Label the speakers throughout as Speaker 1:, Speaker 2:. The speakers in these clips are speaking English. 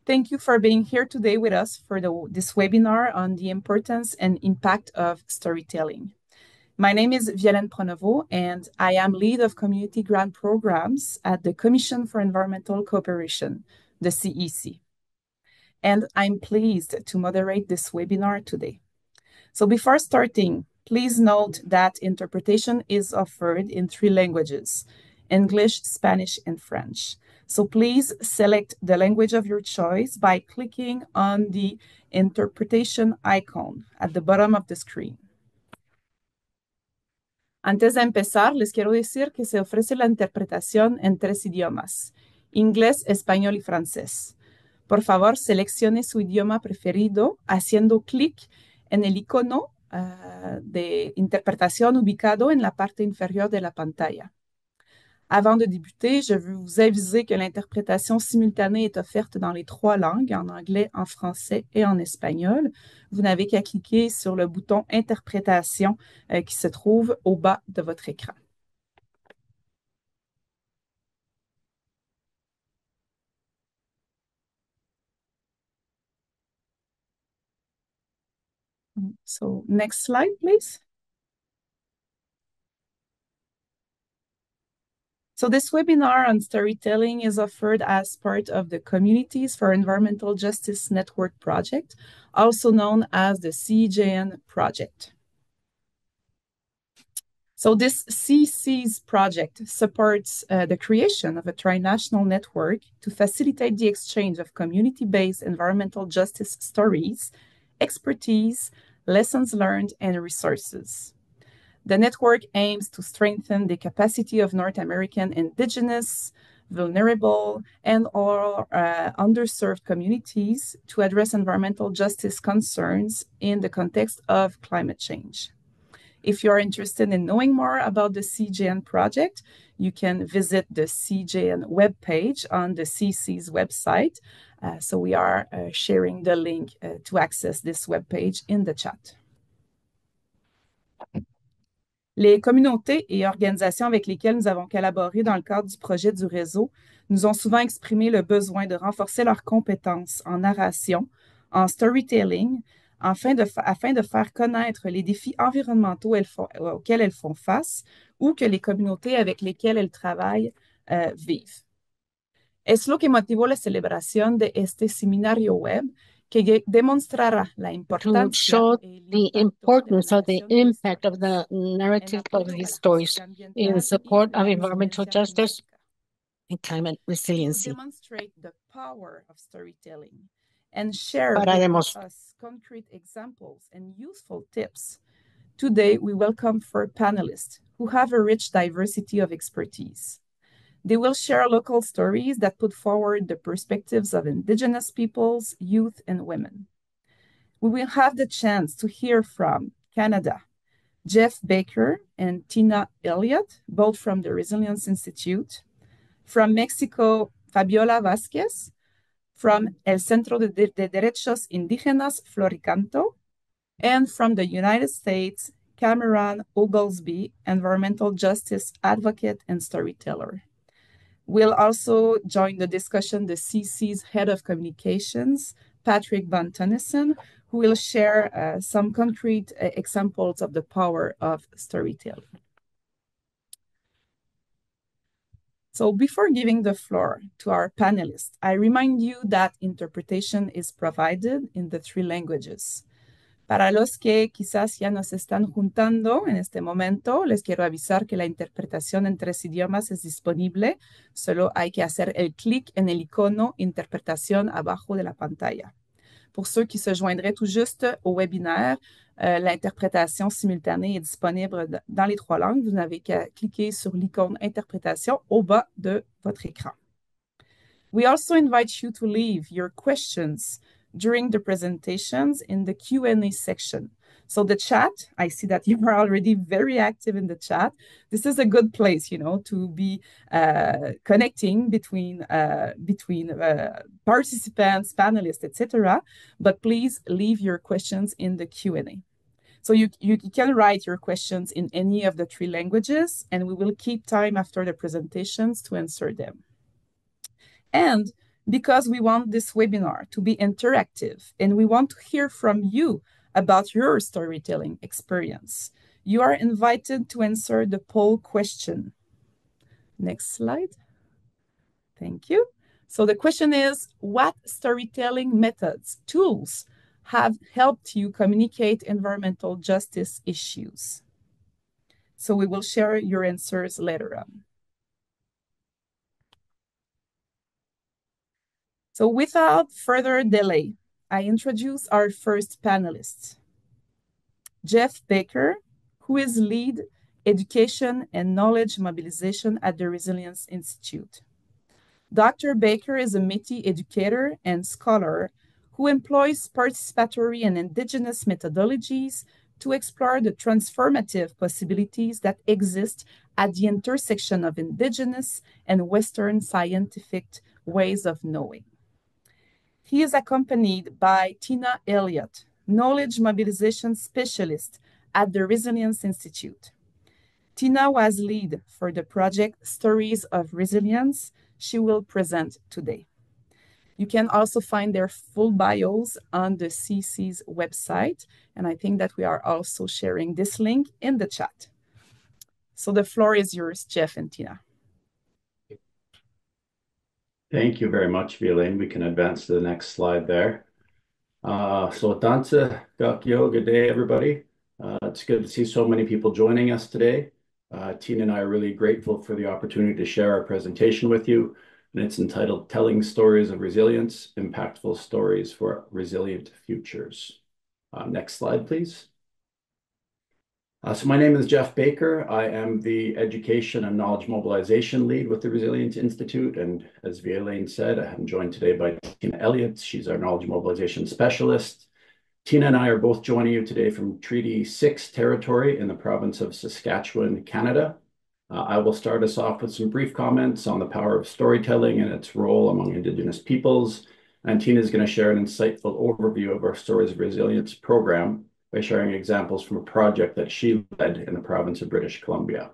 Speaker 1: Thank you for being here today with us for this webinar on the importance and impact of storytelling. My name is Violaine Pronovo, and I am lead of community grant programs at the Commission for Environmental Cooperation, the CEC. And I'm pleased to moderate this webinar today. So before starting, please note that interpretation is offered in 3 languages: English, Spanish, and French. So please select the language of your choice by clicking on the interpretation icon at the bottom of the screen. Antes de empezar, les quiero decir que se ofrece la interpretación en 3 idiomas: inglés, español y francés. Por favor, seleccione su idioma preferido haciendo clic en el icono de interprétation ubicado en la parte inférieure de la pantalla. Avant de débuter, je veux vous aviser que l'interprétation simultanée est offerte dans les 3 langues, en anglais, en français et en espagnol. Vous n'avez qu'à cliquer sur le bouton Interprétation qui se trouve au bas de votre écran. So, next slide, please. So this webinar on storytelling is offered as part of the Communities for Environmental Justice Network project, also known as the CEJN project. So this CC's project supports the creation of a trinational network to facilitate the exchange of community-based environmental justice stories, expertise, lessons learned, and resources. The network aims to strengthen the capacity of North American Indigenous, vulnerable, and/or underserved communities to address environmental justice concerns in the context of climate change. If you are interested in knowing more about the CEJN project, you can visit the CEJN webpage on the CC's website. So we are sharing the link to access this webpage in the chat. Les communautés et organisations avec lesquelles nous avons collaboré dans le cadre du projet du réseau nous ont souvent exprimé le besoin de renforcer leurs compétences en narration, en storytelling, afin de faire connaître les défis environnementaux auxquels elles font face ou que les communautés avec lesquelles elles travaillent vivent. Es lo que motivó la celebración de este seminario web, que demonstrará la importancia
Speaker 2: to show the importance of the impact of the narrative of these stories in support of environmental justice and climate resiliency.
Speaker 1: To demonstrate the power of storytelling and share with us concrete examples and useful tips. Today, we welcome 4 panelists who have a rich diversity of expertise. They will share local stories that put forward the perspectives of Indigenous peoples, youth, and women. We will have the chance to hear from Canada, Jeff Baker and Tina Elliott, both from the Resilience Institute. From Mexico, Fabiola Vázquez. From El Centro de Derechos Indígenas, Floricanto. And from the United States, Cameron Oglesby, environmental justice advocate and storyteller. We'll also join the discussion the CC's head of communications, Patrick Van Tennyson, who will share some concrete examples of the power of storytelling. So before giving the floor to our panelists, I remind you that interpretation is provided in the 3 languages. Para los que quizás ya nos están juntando en este momento, les quiero avisar que la interpretación en 3 idiomas es disponible. Solo hay que hacer el clic en el icono Interprétation abajo de la pantalla. Pour ceux qui se joindraient tout juste au webinaire, l'interprétation simultanée est disponible dans les 3 langues. Vous n'avez qu'à cliquer sur l'icône Interprétation au bas de votre écran. We also invite you to leave your questions during the presentations in the Q&A section. So the chat, I see that you are already very active in the chat. This is a good place, to be connecting between participants, panelists, etc. But please leave your questions in the Q&A. So you can write your questions in any of the 3 languages, and we will keep time after the presentations to answer them. And because we want this webinar to be interactive and we want to hear from you about your storytelling experience. You are invited to answer the poll question. Next slide. Thank you. So the question is, what storytelling methods, tools have helped you communicate environmental justice issues? So we will share your answers later on. So without further delay, I introduce our first panelist, Jeff Baker, who is lead education and knowledge mobilization at the Resilience Institute. Dr. Baker is a Métis educator and scholar who employs participatory and indigenous methodologies to explore the transformative possibilities that exist at the intersection of indigenous and Western scientific ways of knowing. He is accompanied by Tina Elliott, knowledge mobilization specialist at the Resilience Institute. Tina was lead for the project Stories of Resilience she will present today. You can also find their full bios on the CC's website, and I think that we are also sharing this link in the chat. So the floor is yours, Jeff and Tina.
Speaker 3: Thank you very much, Violaine. We can advance to the next slide there. So Danse Gakyo, good day, everybody. It's good to see so many people joining us today. Tina and I are really grateful for the opportunity to share our presentation with you, and it's entitled Telling Stories of Resilience, Impactful Stories for Resilient Futures. Next slide, please. So my name is Jeff Baker. I am the Education and Knowledge Mobilization Lead with the Resilience Institute. And as Violaine said, I'm joined today by Tina Elliott. She's our Knowledge Mobilization Specialist. Tina and I are both joining you today from Treaty 6 territory in the province of Saskatchewan, Canada. I will start us off with some brief comments on the power of storytelling and its role among Indigenous peoples. And Tina is going to share an insightful overview of our Stories of Resilience program by sharing examples from a project that she led in the province of British Columbia.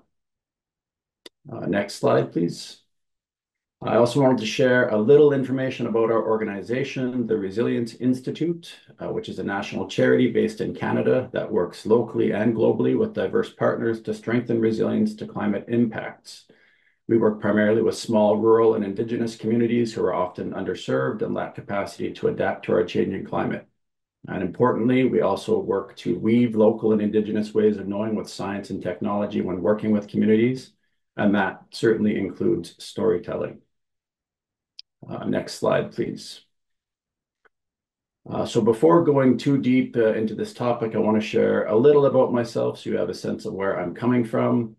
Speaker 3: Next slide, please. I also wanted to share a little information about our organization, the Resilience Institute, which is a national charity based in Canada that works locally and globally with diverse partners to strengthen resilience to climate impacts. We work primarily with small, rural, and Indigenous communities who are often underserved and lack capacity to adapt to our changing climate. And importantly, we also work to weave local and Indigenous ways of knowing with science and technology when working with communities, and that certainly includes storytelling. Next slide, please. So before going too deep into this topic, I want to share a little about myself so you have a sense of where I'm coming from.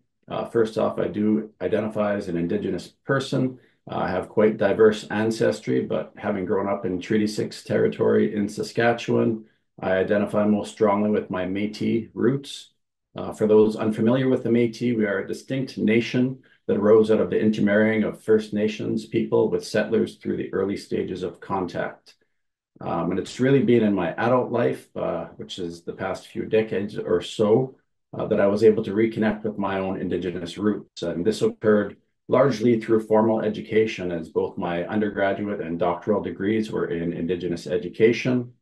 Speaker 3: First off, I do identify as an Indigenous person. I have quite diverse ancestry, but having grown up in Treaty 6 territory in Saskatchewan, I identify most strongly with my Métis roots. For those unfamiliar with the Métis, we are a distinct nation that arose out of the intermarrying of First Nations people with settlers through the early stages of contact. And it's really been in my adult life, which is the past few decades or so, that I was able to reconnect with my own Indigenous roots. And this occurred largely through formal education, as both my undergraduate and doctoral degrees were in Indigenous education.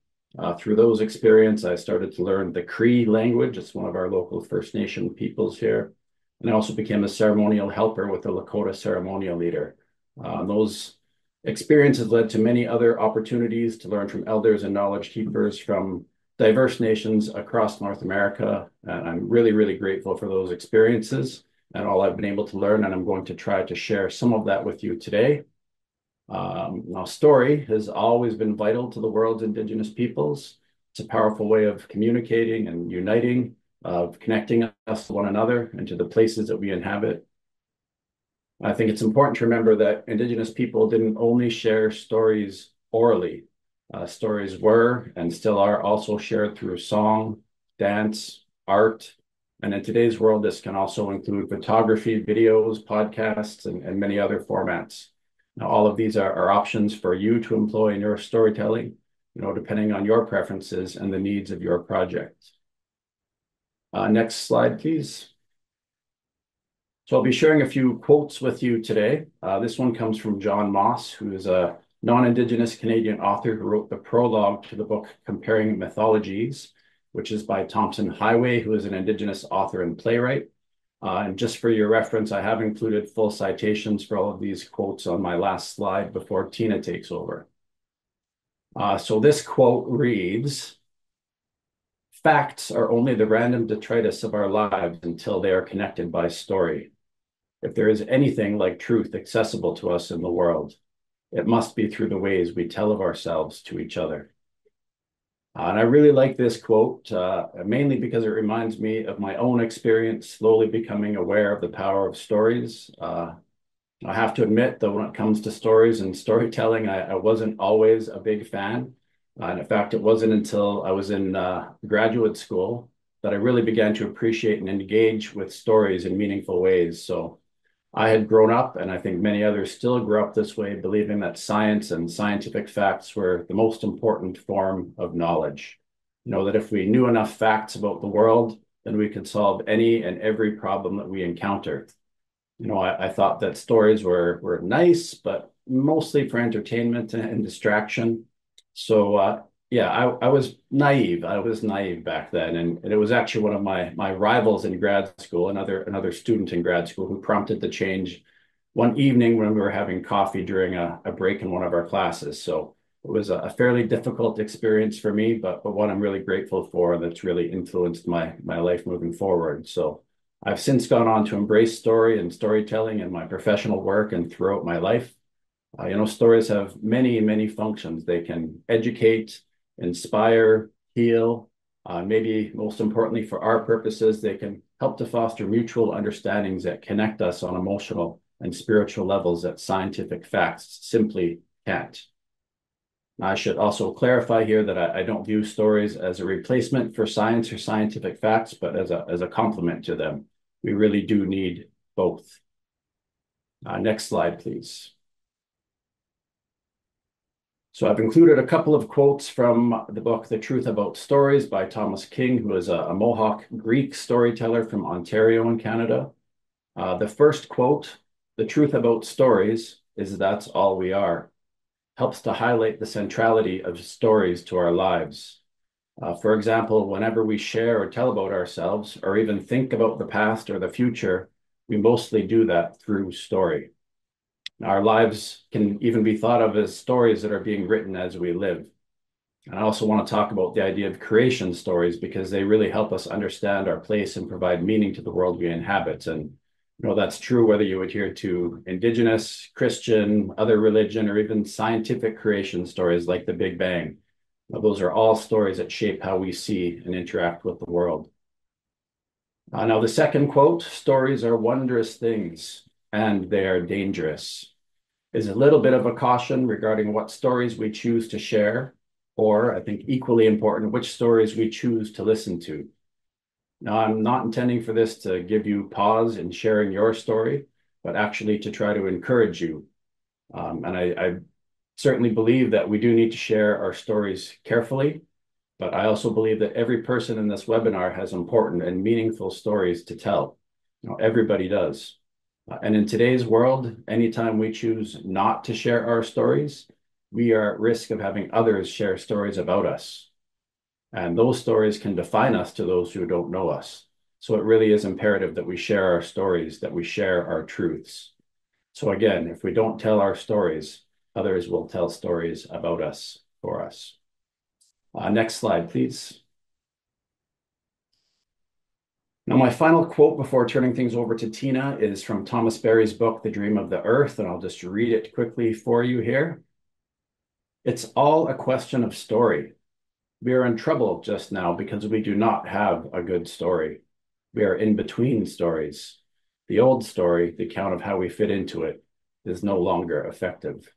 Speaker 3: Through those experiences, I started to learn the Cree language. It's one of our local First Nation peoples here. And I also became a ceremonial helper with the Lakota ceremonial leader. Those experiences led to many other opportunities to learn from elders and knowledge keepers from diverse nations across North America. And I'm really, really grateful for those experiences and all I've been able to learn. And I'm going to try to share some of that with you today. Now, story has always been vital to the world's Indigenous peoples. It's a powerful way of communicating and uniting, of connecting us to one another and to the places that we inhabit. I think it's important to remember that Indigenous people didn't only share stories orally. Stories were and still are also shared through song, dance, art, and in today's world, this can also include photography, videos, podcasts, and many other formats. Now, all of these are options for you to employ in your storytelling, depending on your preferences and the needs of your project. Next slide, please. So I'll be sharing a few quotes with you today. This one comes from John Moss, who is a non-Indigenous Canadian author who wrote the prologue to the book Comparing Mythologies, which is by Thompson Highway, who is an Indigenous author and playwright. And just for your reference, I have included full citations for all of these quotes on my last slide before Tina takes over. So this quote reads, "Facts are only the random detritus of our lives until they are connected by story. If there is anything like truth accessible to us in the world, it must be through the ways we tell of ourselves to each other." And I really like this quote, mainly because it reminds me of my own experience slowly becoming aware of the power of stories. I have to admit that when it comes to stories and storytelling, I wasn't always a big fan. And in fact, it wasn't until I was in graduate school that I really began to appreciate and engage with stories in meaningful ways. So I had grown up, and I think many others still grew up this way, believing that science and scientific facts were the most important form of knowledge. You know, that if we knew enough facts about the world, then we could solve any and every problem that we encounter. You know, I thought that stories were nice, but mostly for entertainment and distraction. So yeah, I was naive. I was naive back then, and it was actually one of my rivals in grad school, another student in grad school, who prompted the change one evening when we were having coffee during a break in one of our classes. So it was a fairly difficult experience for me, but one I'm really grateful for, that's really influenced my life moving forward. So I've since gone on to embrace story and storytelling in my professional work and throughout my life. You know, stories have many, many functions. They can educate, inspire, heal. Maybe most importantly for our purposes, they can help to foster mutual understandings that connect us on emotional and spiritual levels that scientific facts simply can't. I should also clarify here that I don't view stories as a replacement for science or scientific facts, but as a complement to them. We really do need both. Next slide, please. So I've included a couple of quotes from the book, The Truth About Stories by Thomas King, who is a Mohawk Greek storyteller from Ontario in Canada. The first quote, "The truth about stories is that's all we are," helps to highlight the centrality of stories to our lives. For example, whenever we share or tell about ourselves, or even think about the past or the future, we mostly do that through story. Our lives can even be thought of as stories that are being written as we live. And I also want to talk about the idea of creation stories, because they really help us understand our place and provide meaning to the world we inhabit. And you know, that's true whether you adhere to Indigenous, Christian, other religion, or even scientific creation stories like the Big Bang. Now, those are all stories that shape how we see and interact with the world. Now, the second quote, "Stories are wondrous things and they are dangerous," is a little bit of a caution regarding what stories we choose to share, or I think equally important, which stories we choose to listen to. Now, I'm not intending for this to give you pause in sharing your story, but actually to try to encourage you. And I certainly believe that we do need to share our stories carefully, but I also believe that every person in this webinar has important and meaningful stories to tell. You know, everybody does. And in today's world, anytime we choose not to share our stories, we are at risk of having others share stories about us. And those stories can define us to those who don't know us. So it really is imperative that we share our stories, that we share our truths. So again, if we don't tell our stories, others will tell stories about us for us. Next slide, please. Now, my final quote before turning things over to Tina is from Thomas Berry's book, The Dream of the Earth, and I'll just read it quickly for you here. "It's all a question of story. We are in trouble just now because we do not have a good story. We are in between stories. The old story, the account of how we fit into it, is no longer effective."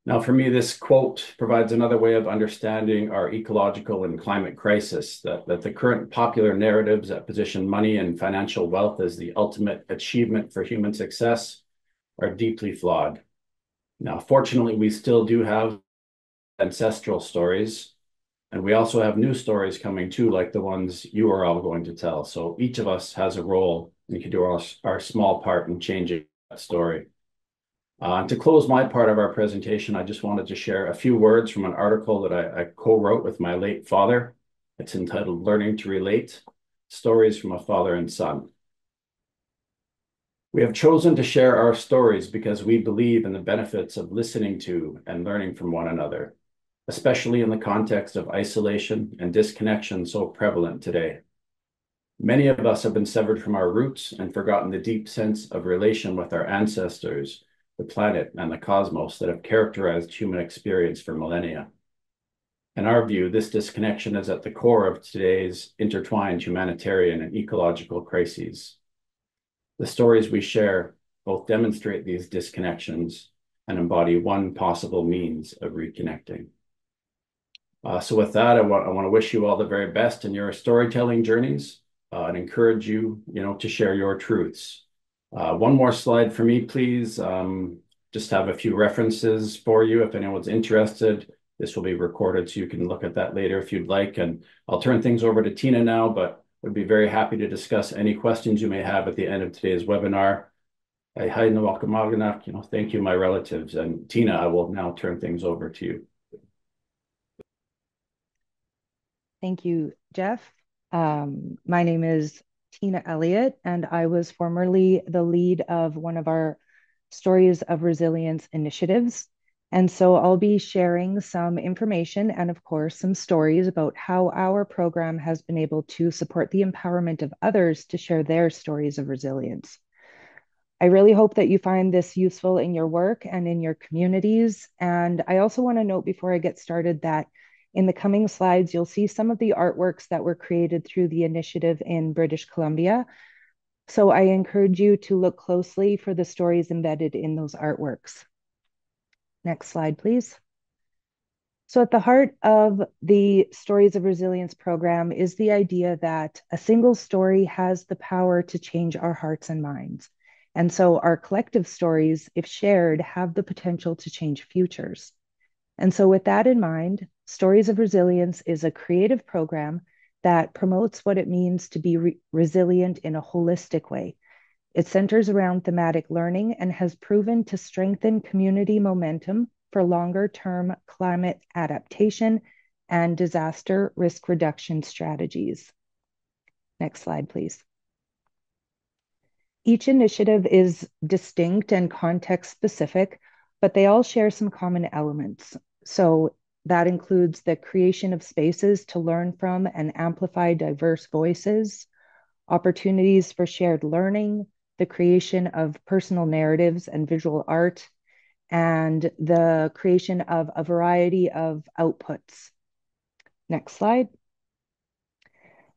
Speaker 3: Now, for me, this quote provides another way of understanding our ecological and climate crisis, that the current popular narratives that position money and financial wealth as the ultimate achievement for human success are deeply flawed. Now, fortunately, we still do have ancestral stories, and we also have new stories coming too, like the ones you are all going to tell. So each of us has a role, and we can do our small part in changing that story. To close my part of our presentation, I just wanted to share a few words from an article that I co-wrote with my late father. It's entitled Learning to Relate, Stories from a Father and Son. We have chosen to share our stories because we believe in the benefits of listening to and learning from one another, especially in the context of isolation and disconnection so prevalent today. Many of us have been severed from our roots and forgotten the deep sense of relation with our ancestors, the planet, and the cosmos that have characterized human experience for millennia. In our view, this disconnection is at the core of today's intertwined humanitarian and ecological crises. The stories we share both demonstrate these disconnections and embody one possible means of reconnecting. So with that, I want to wish you all the very best in your storytelling journeys and encourage you, to share your truths. One more slide for me, please. Just have a few references for you if anyone's interested. This will be recorded, so you can look at that later if you'd like. And I'll turn things over to Tina now, but would be very happy to discuss any questions you may have at the end of today's webinar. Thank you, my relatives. And Tina, I will now turn things over to you.
Speaker 4: Thank you, Jeff. My name is Tina Elliott, and I was formerly the lead of one of our Stories of Resilience initiatives. And so I'll be sharing some information and, of course, some stories about how our program has been able to support the empowerment of others to share their stories of resilience. I really hope that you find this useful in your work and in your communities. And I also want to note before I get started that in the coming slides, you'll see some of the artworks that were created through the initiative in British Columbia. So I encourage you to look closely for the stories embedded in those artworks. Next slide, please. So at the heart of the Stories of Resilience program is the idea that a single story has the power to change our hearts and minds. And so our collective stories, if shared, have the potential to change futures. And so with that in mind, Stories of Resilience is a creative program that promotes what it means to be resilient in a holistic way. It centers around thematic learning and has proven to strengthen community momentum for longer-term climate adaptation and disaster risk reduction strategies. Next slide, please. Each initiative is distinct and context-specific, but they all share some common elements. So that includes the creation of spaces to learn from and amplify diverse voices, opportunities for shared learning, the creation of personal narratives and visual art, and the creation of a variety of outputs. Next slide.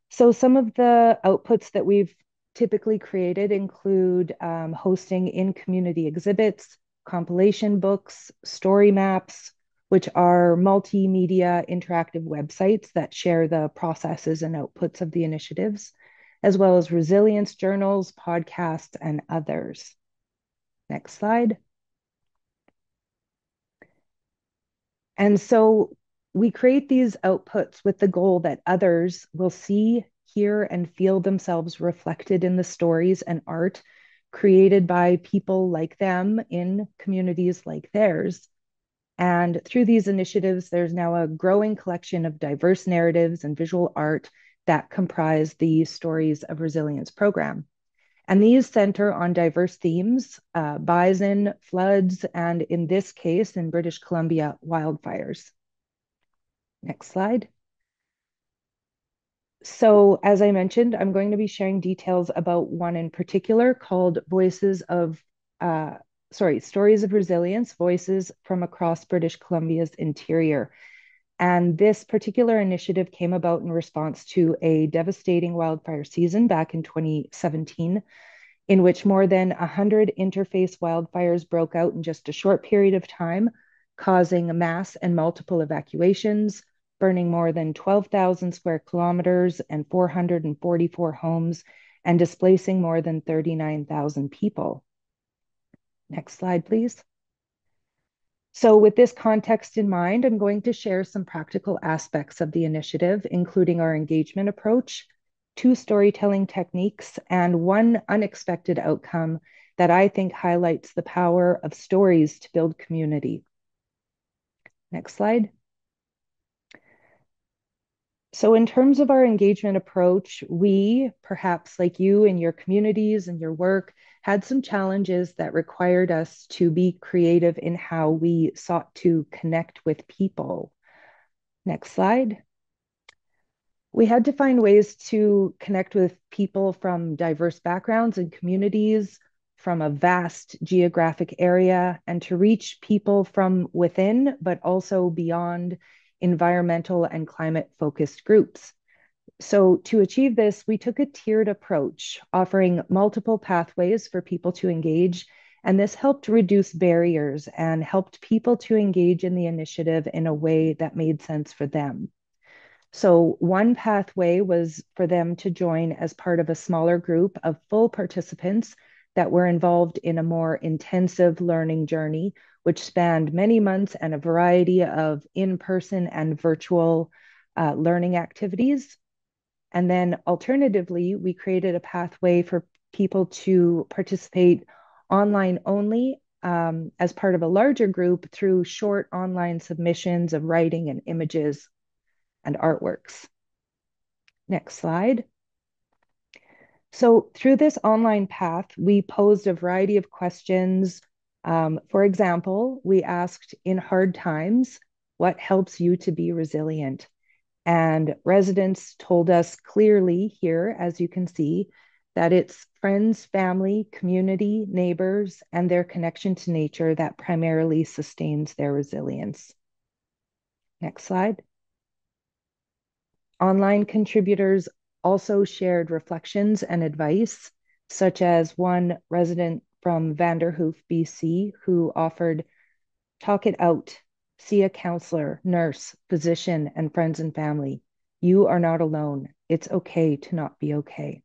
Speaker 4: So some of the outputs that we've typically created include hosting in-community exhibits, compilation books, story maps, which are multimedia interactive websites that share the processes and outputs of the initiatives, as well as resilience journals, podcasts, and others. Next slide. And so we create these outputs with the goal that others will see, hear, and feel themselves reflected in the stories and art created by people like them in communities like theirs. And through these initiatives, there's now a growing collection of diverse narratives and visual art that comprise the Stories of Resilience program. And these center on diverse themes, bison, floods, and in this case, in British Columbia, wildfires. Next slide. So as I mentioned, I'm going to be sharing details about one in particular called Stories of Resilience, Voices from Across British Columbia's Interior. And this particular initiative came about in response to a devastating wildfire season back in 2017, in which more than 100 interface wildfires broke out in just a short period of time, causing mass and multiple evacuations, burning more than 12,000 square kilometers and 444 homes, and displacing more than 39,000 people. Next slide, please. So with this context in mind, I'm going to share some practical aspects of the initiative, including our engagement approach, 2 storytelling techniques, and one unexpected outcome that I think highlights the power of stories to build community. Next slide. So in terms of our engagement approach, we, perhaps like you in your communities and your work, had some challenges that required us to be creative in how we sought to connect with people. Next slide. We had to find ways to connect with people from diverse backgrounds and communities, from a vast geographic area, and to reach people from within, but also beyond environmental and climate-focused groups. So to achieve this, we took a tiered approach, offering multiple pathways for people to engage, and this helped reduce barriers and helped people to engage in the initiative in a way that made sense for them. So one pathway was for them to join as part of a smaller group of full participants that were involved in a more intensive learning journey, which spanned many months and a variety of in-person and virtual learning activities. And then alternatively, we created a pathway for people to participate online only as part of a larger group through short online submissions of writing and images and artworks. Next slide. So through this online path, we posed a variety of questions. For example, we asked, in hard times, what helps you to be resilient? And residents told us clearly here, as you can see, that it's friends, family, community, neighbors, and their connection to nature that primarily sustains their resilience. Next slide. Online contributors also shared reflections and advice, such as one resident from Vanderhoof, BC, who offered, talk it out, see a counselor, nurse, physician, and friends and family. You are not alone. It's okay to not be okay.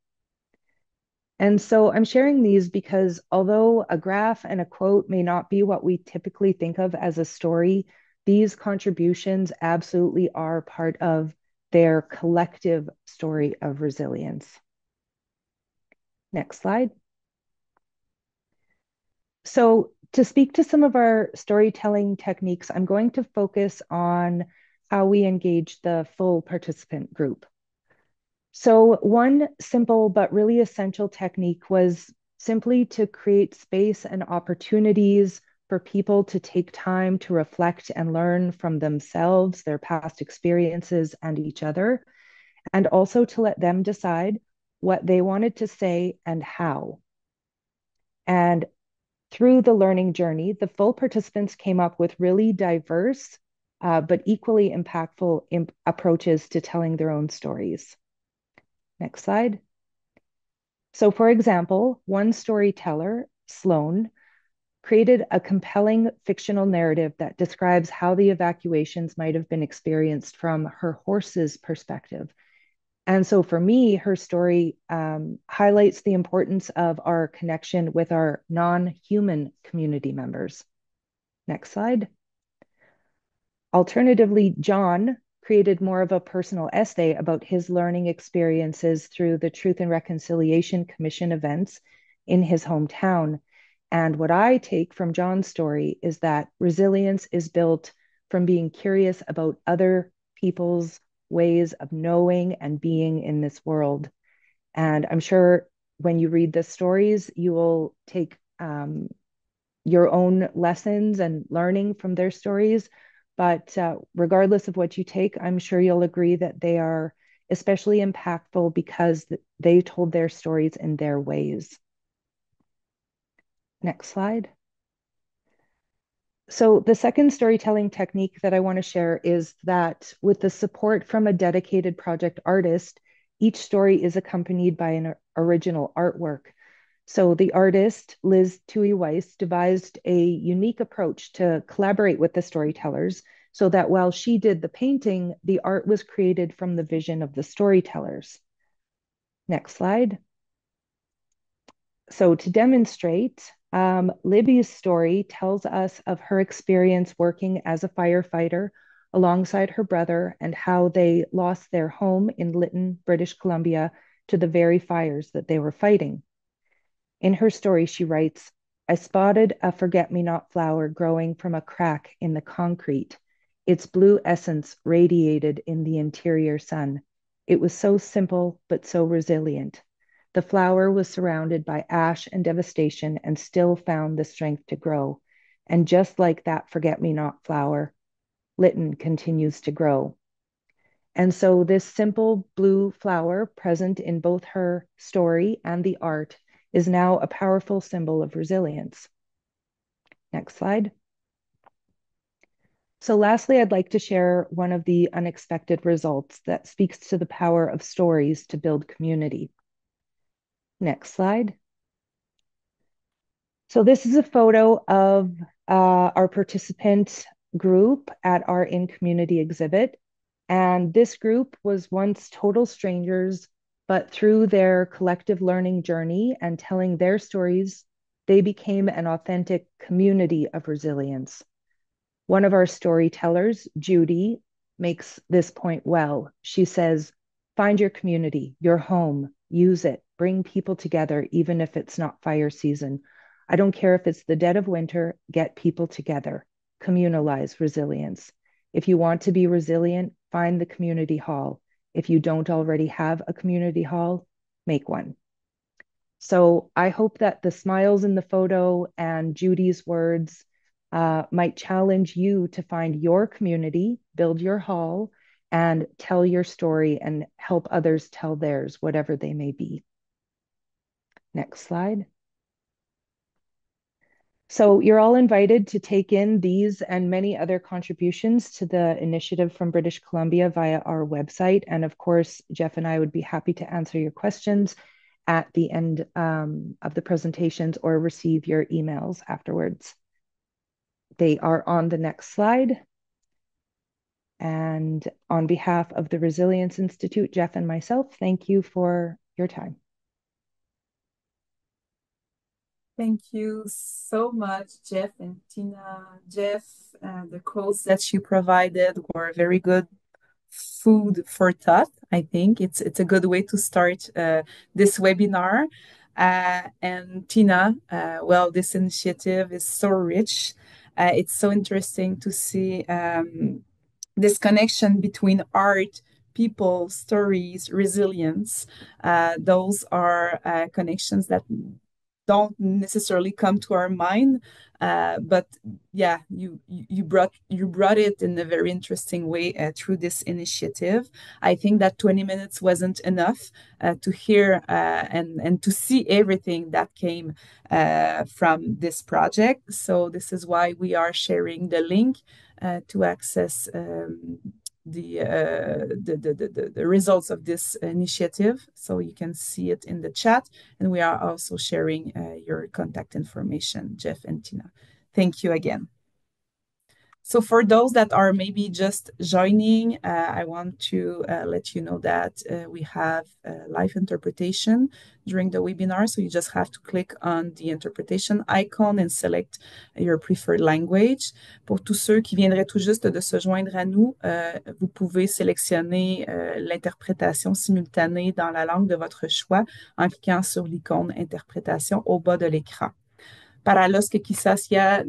Speaker 4: And so I'm sharing these because although a graph and a quote may not be what we typically think of as a story, these contributions absolutely are part of their collective story of resilience. Next slide. So to speak to some of our storytelling techniques, I'm going to focus on how we engage the full participant group. So one simple but really essential technique was simply to create space and opportunities for people to take time to reflect and learn from themselves, their past experiences, and each other, and also to let them decide what they wanted to say and how. And through the learning journey, the full participants came up with really diverse, but equally impactful approaches to telling their own stories. Next slide. So for example, one storyteller, Sloan, created a compelling fictional narrative that describes how the evacuations might have been experienced from her horse's perspective. And so for me, her story highlights the importance of our connection with our non-human community members. Next slide. Alternatively, John created more of a personal essay about his learning experiences through the Truth and Reconciliation Commission events in his hometown. And what I take from John's story is that resilience is built from being curious about other people's ways of knowing and being in this world. And I'm sure when you read the stories, you will take your own lessons and learning from their stories. But regardless of what you take, I'm sure you'll agree that they are especially impactful because they told their stories in their ways. Next slide. So the second storytelling technique that I want to share is that with the support from a dedicated project artist, each story is accompanied by an original artwork. So the artist, Liz Tui Weiss, devised a unique approach to collaborate with the storytellers so that while she did the painting, the art was created from the vision of the storytellers. Next slide. So to demonstrate, Libby's story tells us of her experience working as a firefighter alongside her brother and how they lost their home in Lytton, British Columbia, to the very fires that they were fighting. In her story, she writes, I spotted a forget-me-not flower growing from a crack in the concrete. Its blue essence radiated in the interior sun. It was so simple, but so resilient. The flower was surrounded by ash and devastation and still found the strength to grow. And just like that forget-me-not flower, Lytton continues to grow. And so, this simple blue flower, present in both her story and the art, is now a powerful symbol of resilience. Next slide. So, lastly, I'd like to share one of the unexpected results that speaks to the power of stories to build community. Next slide. So, this is a photo of our participant group at our In Community exhibit. And this group was once total strangers, but through their collective learning journey and telling their stories, they became an authentic community of resilience. One of our storytellers, Judy, makes this point well. She says, find your community, your home, use it, bring people together, even if it's not fire season. I don't care if it's the dead of winter, get people together, communalize resilience. If you want to be resilient, find the community hall. If you don't already have a community hall, make one. So I hope that the smiles in the photo and Judy's words might challenge you to find your community, build your hall, and tell your story and help others tell theirs, whatever they may be. Next slide. So you're all invited to take in these and many other contributions to the initiative from British Columbia via our website. And of course, Jeff and I would be happy to answer your questions at the end of the presentations or receive your emails afterwards. They are on the next slide. And on behalf of the Resilience Institute, Jeff and myself, thank you for your time.
Speaker 1: Thank you so much, Jeff and Tina. Jeff, the quotes that you provided were very good food for thought. I think it's a good way to start this webinar. And Tina, well, this initiative is so rich. It's so interesting to see this connection between art, people, stories, resilience. Those are connections that don't necessarily come to our mind, but yeah, you brought it in a very interesting way through this initiative. I think that 20 minutes wasn't enough to hear and to see everything that came from this project. So this is why we are sharing the link to access the results of this initiative, so you can see it in the chat, and we are also sharing your contact information, Jeff and Tina. Thank you again. So for those that are maybe just joining, I want to let you know that we have live interpretation during the webinar. So you just have to click on the interpretation icon and select your preferred language. Pour tous ceux qui viendraient tout juste de se joindre à nous, vous pouvez sélectionner l'interprétation simultanée dans la langue de votre choix en cliquant sur l'icône interprétation au bas de l'écran. Para los que quizás ya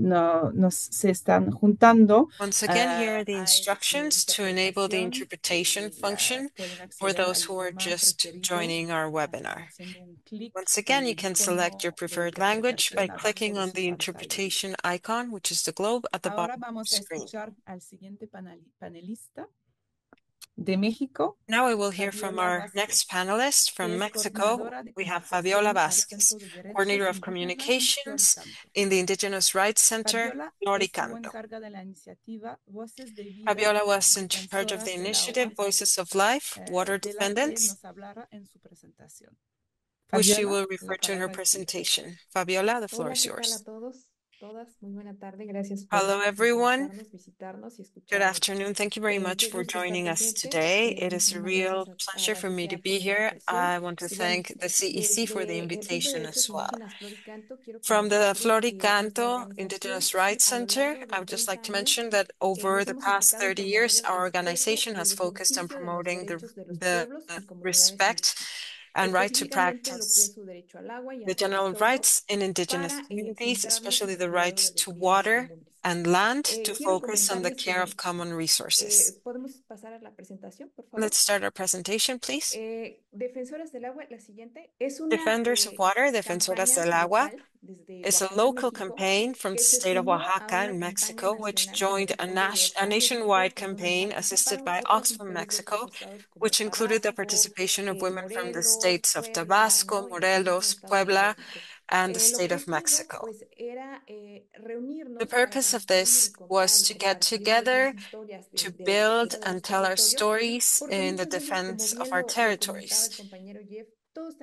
Speaker 1: se están juntando.
Speaker 5: Once again, here are the instructions to enable the interpretation function for those who are just joining our webinar. Once again, you can select your preferred language by clicking on the interpretation icon, which is the globe at the bottom of the screen.
Speaker 1: De México.
Speaker 5: Now we will hear from our next panelist from Mexico. We have Fabiola Vázquez, Coordinator of Communications in the Indigenous Rights Center, Floricanto. Fabiola was in charge of the initiative Voices of Life, Water Dependence, which she will refer to in her presentation. Fabiola, the floor is yours. Hello, everyone. Good afternoon. Thank you very much for joining us today. It is a real pleasure for me to be here. I want to thank the CEC for the invitation as well. From the Floricanto Indigenous Rights Center, I would just like to mention that over the past 30 years, our organization has focused on promoting the respect and right to practice the general rights in indigenous communities, especially the right to water and land, to focus on the care of common resources. Let's start our presentation, please. Defenders of Water, Defensoras del Agua, is a local campaign from the state of Oaxaca in Mexico, which joined a nationwide campaign assisted by Oxfam, Mexico, which included the participation of women from the states of Tabasco, Morelos, Puebla, and the state of Mexico. The purpose of this was to get together to build and tell our stories in the defense of our territories.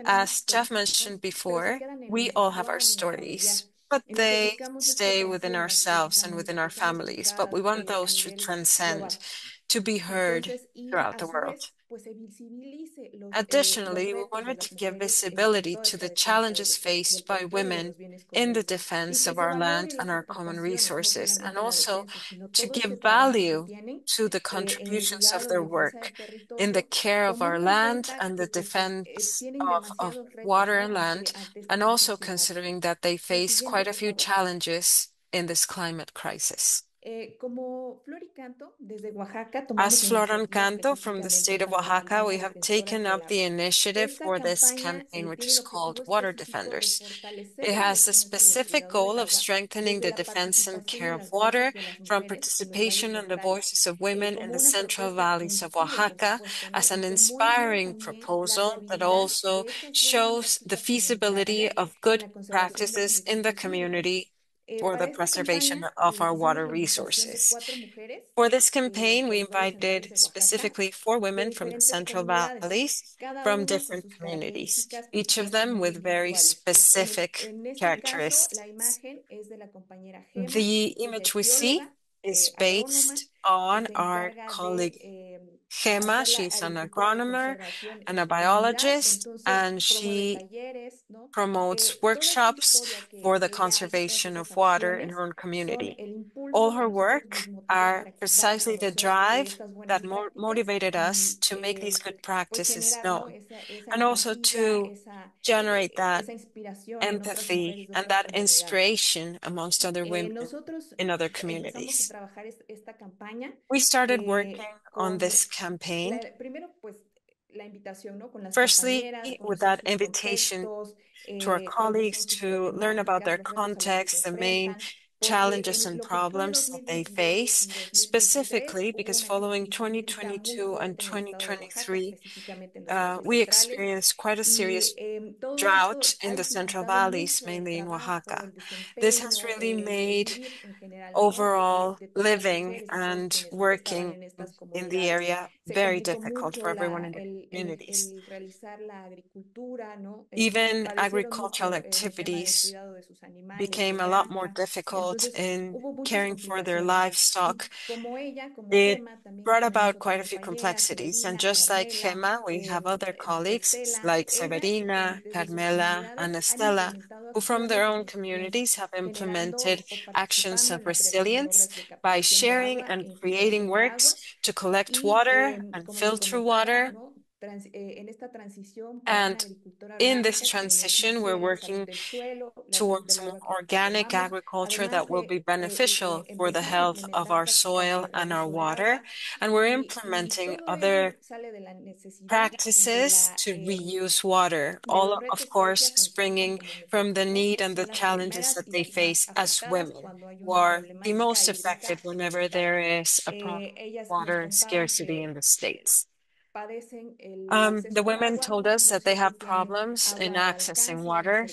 Speaker 5: As Jeff mentioned before, we all have our stories, but they stay within ourselves and within our families, but we want those to transcend, to be heard throughout the world. Additionally, we wanted to give visibility to the challenges faced by women in the defense of our land and our common resources, and also to give value to the contributions of their work in the care of our land and the defense of water and land, and also considering that they face quite a few challenges in this climate crisis. As Flor and Canto from the state of Oaxaca, we have taken up the initiative for this campaign, which is called Water Defenders. It has a specific goal of strengthening the defense and care of water from participation and the voices of women in the central valleys of Oaxaca as an inspiring proposal that also shows the feasibility of good practices in the community for the preservation of our water resources. For this campaign, we invited specifically 4 women from the Central Valleys from different communities, each of them with very specific characteristics. The image we see is based on our colleague Gema. She's an agronomer and a biologist, and she promotes workshops for the conservation of water in her own community. All her work are precisely the drive that motivated us to make these good practices known, and also to generate that empathy and that inspiration amongst other women in other communities. We started working on this campaign firstly with that invitation to our colleagues to learn about their context, the main challenges and problems that they face, specifically because following 2022 and 2023, we experienced quite a serious drought in the Central Valleys, mainly in Oaxaca. This has really made overall living and working in the area very difficult for everyone in the communities. Even agricultural activities became a lot more difficult in caring for their livestock. It brought about quite a few complexities. And just like Gema, we have other colleagues like Severina, Carmela, and Estela, who from their own communities have implemented actions of resilience by sharing and creating works to collect water and filter water. And in this transition, we're working towards more organic agriculture that will be beneficial for the health of our soil and our water. And we're implementing other practices to reuse water, all of course springing from the need and the challenges that they face as women, who are the most affected whenever there is a problem with water scarcity in the States. The women told us that they have problems in accessing water.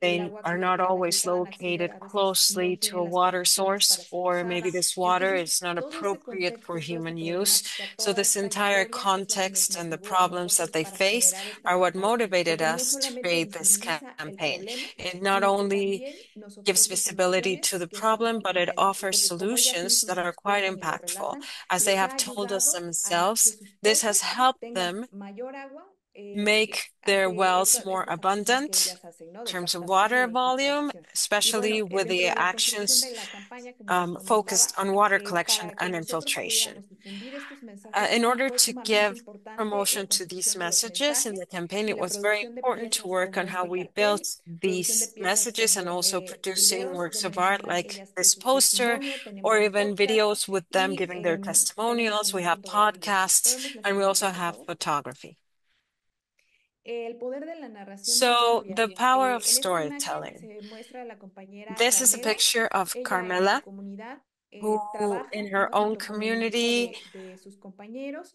Speaker 5: They are not always located closely to a water source, or maybe this water is not appropriate for human use. So this entire context and the problems that they face are what motivated us to create this campaign. It not only gives visibility to the problem, but it offers solutions that are quite impactful. As they have told us themselves, this has helped them make their wells more abundant in terms of water volume, especially with the actions focused on water collection and infiltration. In order to give promotion to these messages in the campaign, it was very important to work on how we built these messages and also producing works of art like this poster or even videos with them giving their testimonials. We have podcasts and we also have photography. So the power of storytelling. This is a picture of Carmela, who in her own community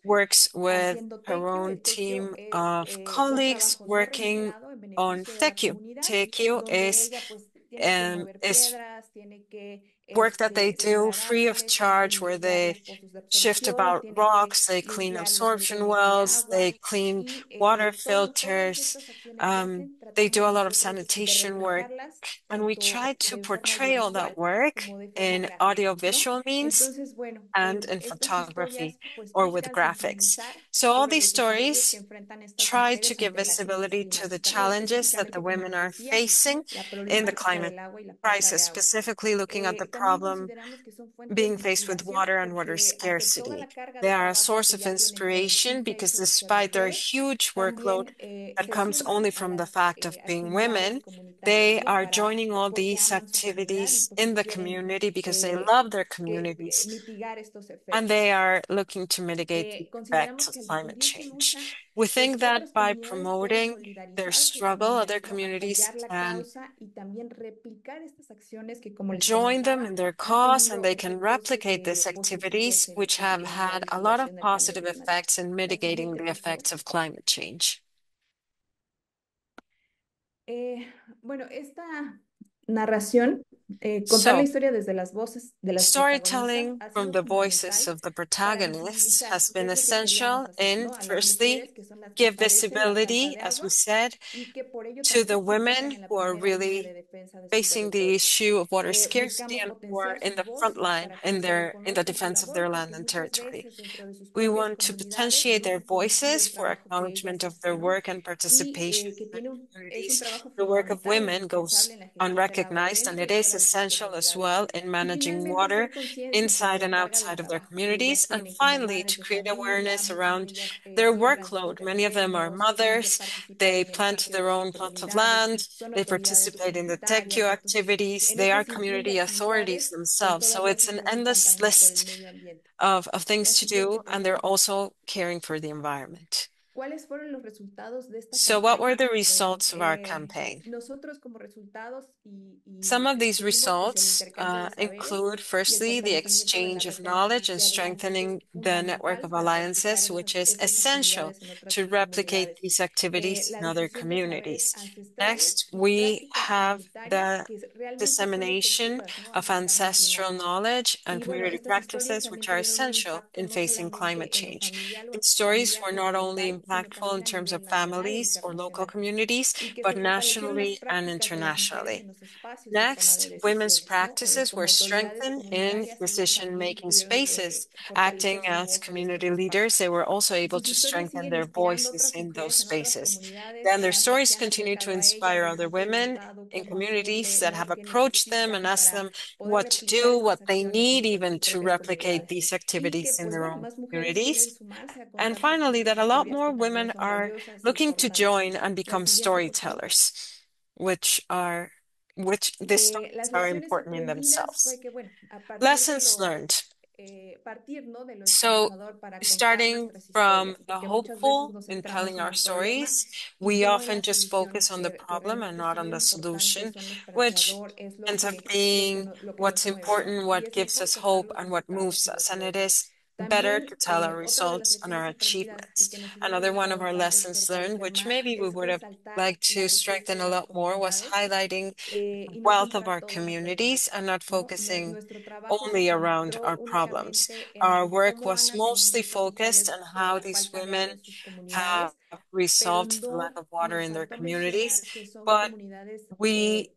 Speaker 5: works with her own team of colleagues working on tequio. Tequio is work that they do free of charge, where they shift about rocks, they clean absorption wells, they clean water filters, they do a lot of sanitation work. And we try to portray all that work in audiovisual means and in photography or with graphics. So all these stories try to give visibility to the challenges that the women are facing in the climate crisis, specifically looking at the problem being faced with water and water scarcity. They are a source of inspiration because despite their huge workload that comes only from the fact of being women, they are joining all these activities in the community because they love their communities and they are looking to mitigate the effects of climate change. We think that by promoting their struggle, other communities can join them in their cause and they can replicate these activities, which have had a lot of positive effects in mitigating the effects of climate change. So, storytelling from the voices of the protagonists has been essential in, firstly, give visibility, as we said, to the women who are really facing the issue of water scarcity and who are in the front line in the defense of their land and territory. We want to potentiate their voices for acknowledgement of their work and participation in communities. The work of women goes unrecognized, and it is essential as well in managing water inside and outside of their communities. And finally, to create awareness around their workload. Many of them are mothers. They plant their own plots of land. They participate in the TechQ activities. They are community authorities themselves. So it's an endless list of things to do, and they're also caring for the environment. So what were the results of our campaign? Some of these results include, firstly, the exchange of knowledge and strengthening the network of alliances, which is essential to replicate these activities in other communities. Next, we have the dissemination of ancestral knowledge and community practices, which are essential in facing climate change. These stories were not only impactful in terms of families or local communities, but nationally and internationally. Next, women's practices were strengthened in decision-making spaces. Acting as community leaders, they were also able to strengthen their voices in those spaces. Then their stories continue to inspire other women in communities that have approached them and asked them what to do, what they need even to replicate these activities in their own communities. And finally, that a lot more women are looking to join and become storytellers, which these stories are important in themselves. Lessons learned. So, starting from the hopeful in telling our stories, we often just focus on the problem and not on the solution, which ends up being what's important, what gives us hope, and what moves us. And it is better to tell our results and our achievements. Another one of our lessons learned, which maybe we would have liked to strengthen a lot more, was highlighting the wealth of our communities and not focusing only around our problems. Our work was mostly focused on how these women have resolved the lack of water in their communities, but we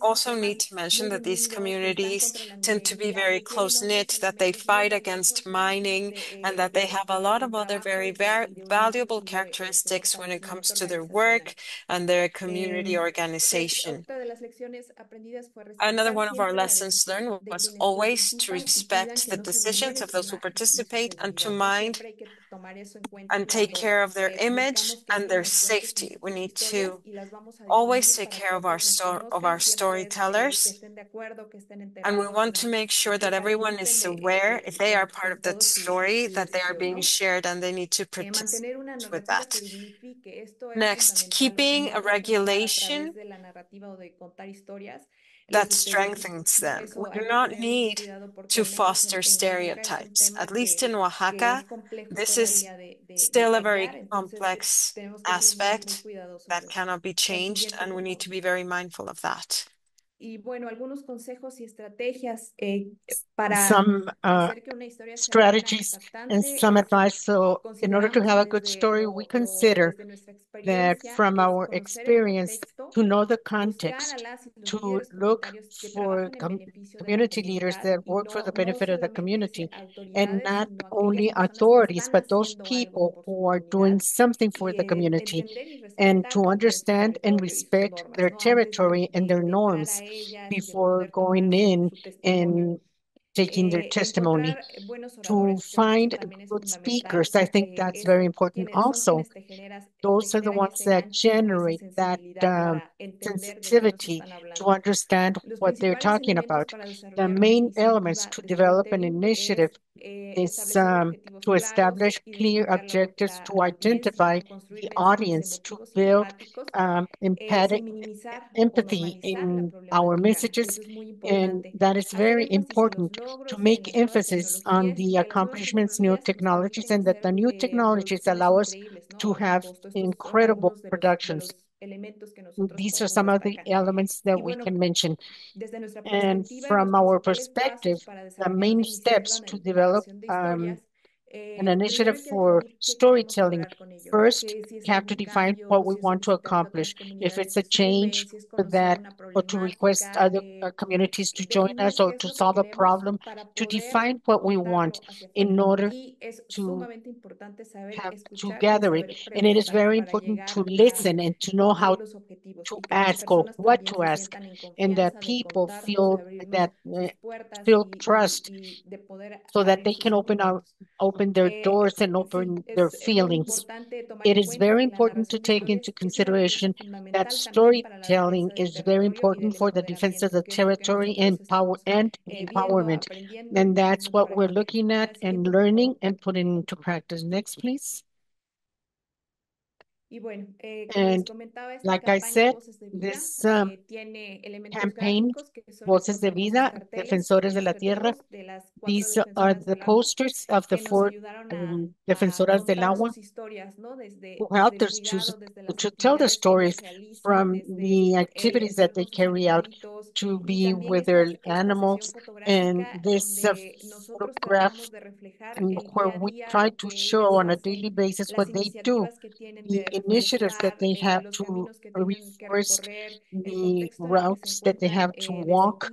Speaker 5: also need to mention that these communities tend to be very close-knit, that they fight against mining, and that they have a lot of other very valuable characteristics when it comes to their work and their community organization. Another one of our lessons learned was always to respect the decisions of those who participate and to mind and take care of their image and their safety. We need to always take care of our storytellers, and we want to make sure that everyone is aware, if they are part of that story, that they are being shared and they need to participate with that. Next, keeping a regulation that strengthens them. We do not need to foster stereotypes. At least in Oaxaca, this is still a very complex aspect that cannot be changed, and we need to be very mindful of that.
Speaker 2: Some strategies and some advice. So in order to have a good story, we consider that from our experience, to know the context, to look for community leaders that work for the benefit of the community, and not only authorities, but those people who are doing something for the community, and to understand and respect their territory and their norms before going in and taking their testimony. To find good speakers, I think that's very important also. Those are the ones that generate that sensitivity to understand what they're talking about. The main elements to develop an initiative is to establish clear objectives, to identify the audience, to build empathy in our messages. And that is very important to make emphasis on the accomplishments, new technologies, and that the new technologies allow us to have incredible productions. These are some of the elements that we can mention. And from our perspective, the main steps to develop an initiative for storytelling. First, we have to define what we want to accomplish. If it's a change for that, or to request other communities to join us, or to solve a problem, to define what we want in order to have to gather it. And it is very important to listen and to know how to ask or what to ask, and that people feel that feel trust so that they can open their doors and open their feelings. It is very important to take into consideration that storytelling is very important for the defense of the territory and power and empowerment. And that's what we're looking at and learning and putting into practice. Next, please. And like I said, this campaign, Voces de Vida, Defensores de la Tierra, these are the posters of the four Defensoras del Agua who helped us to tell the stories from the activities that they carry out to be with their animals. And this photograph and where we try to show on a daily basis what they do, the initiatives that they have to reforest, the routes that they have to walk,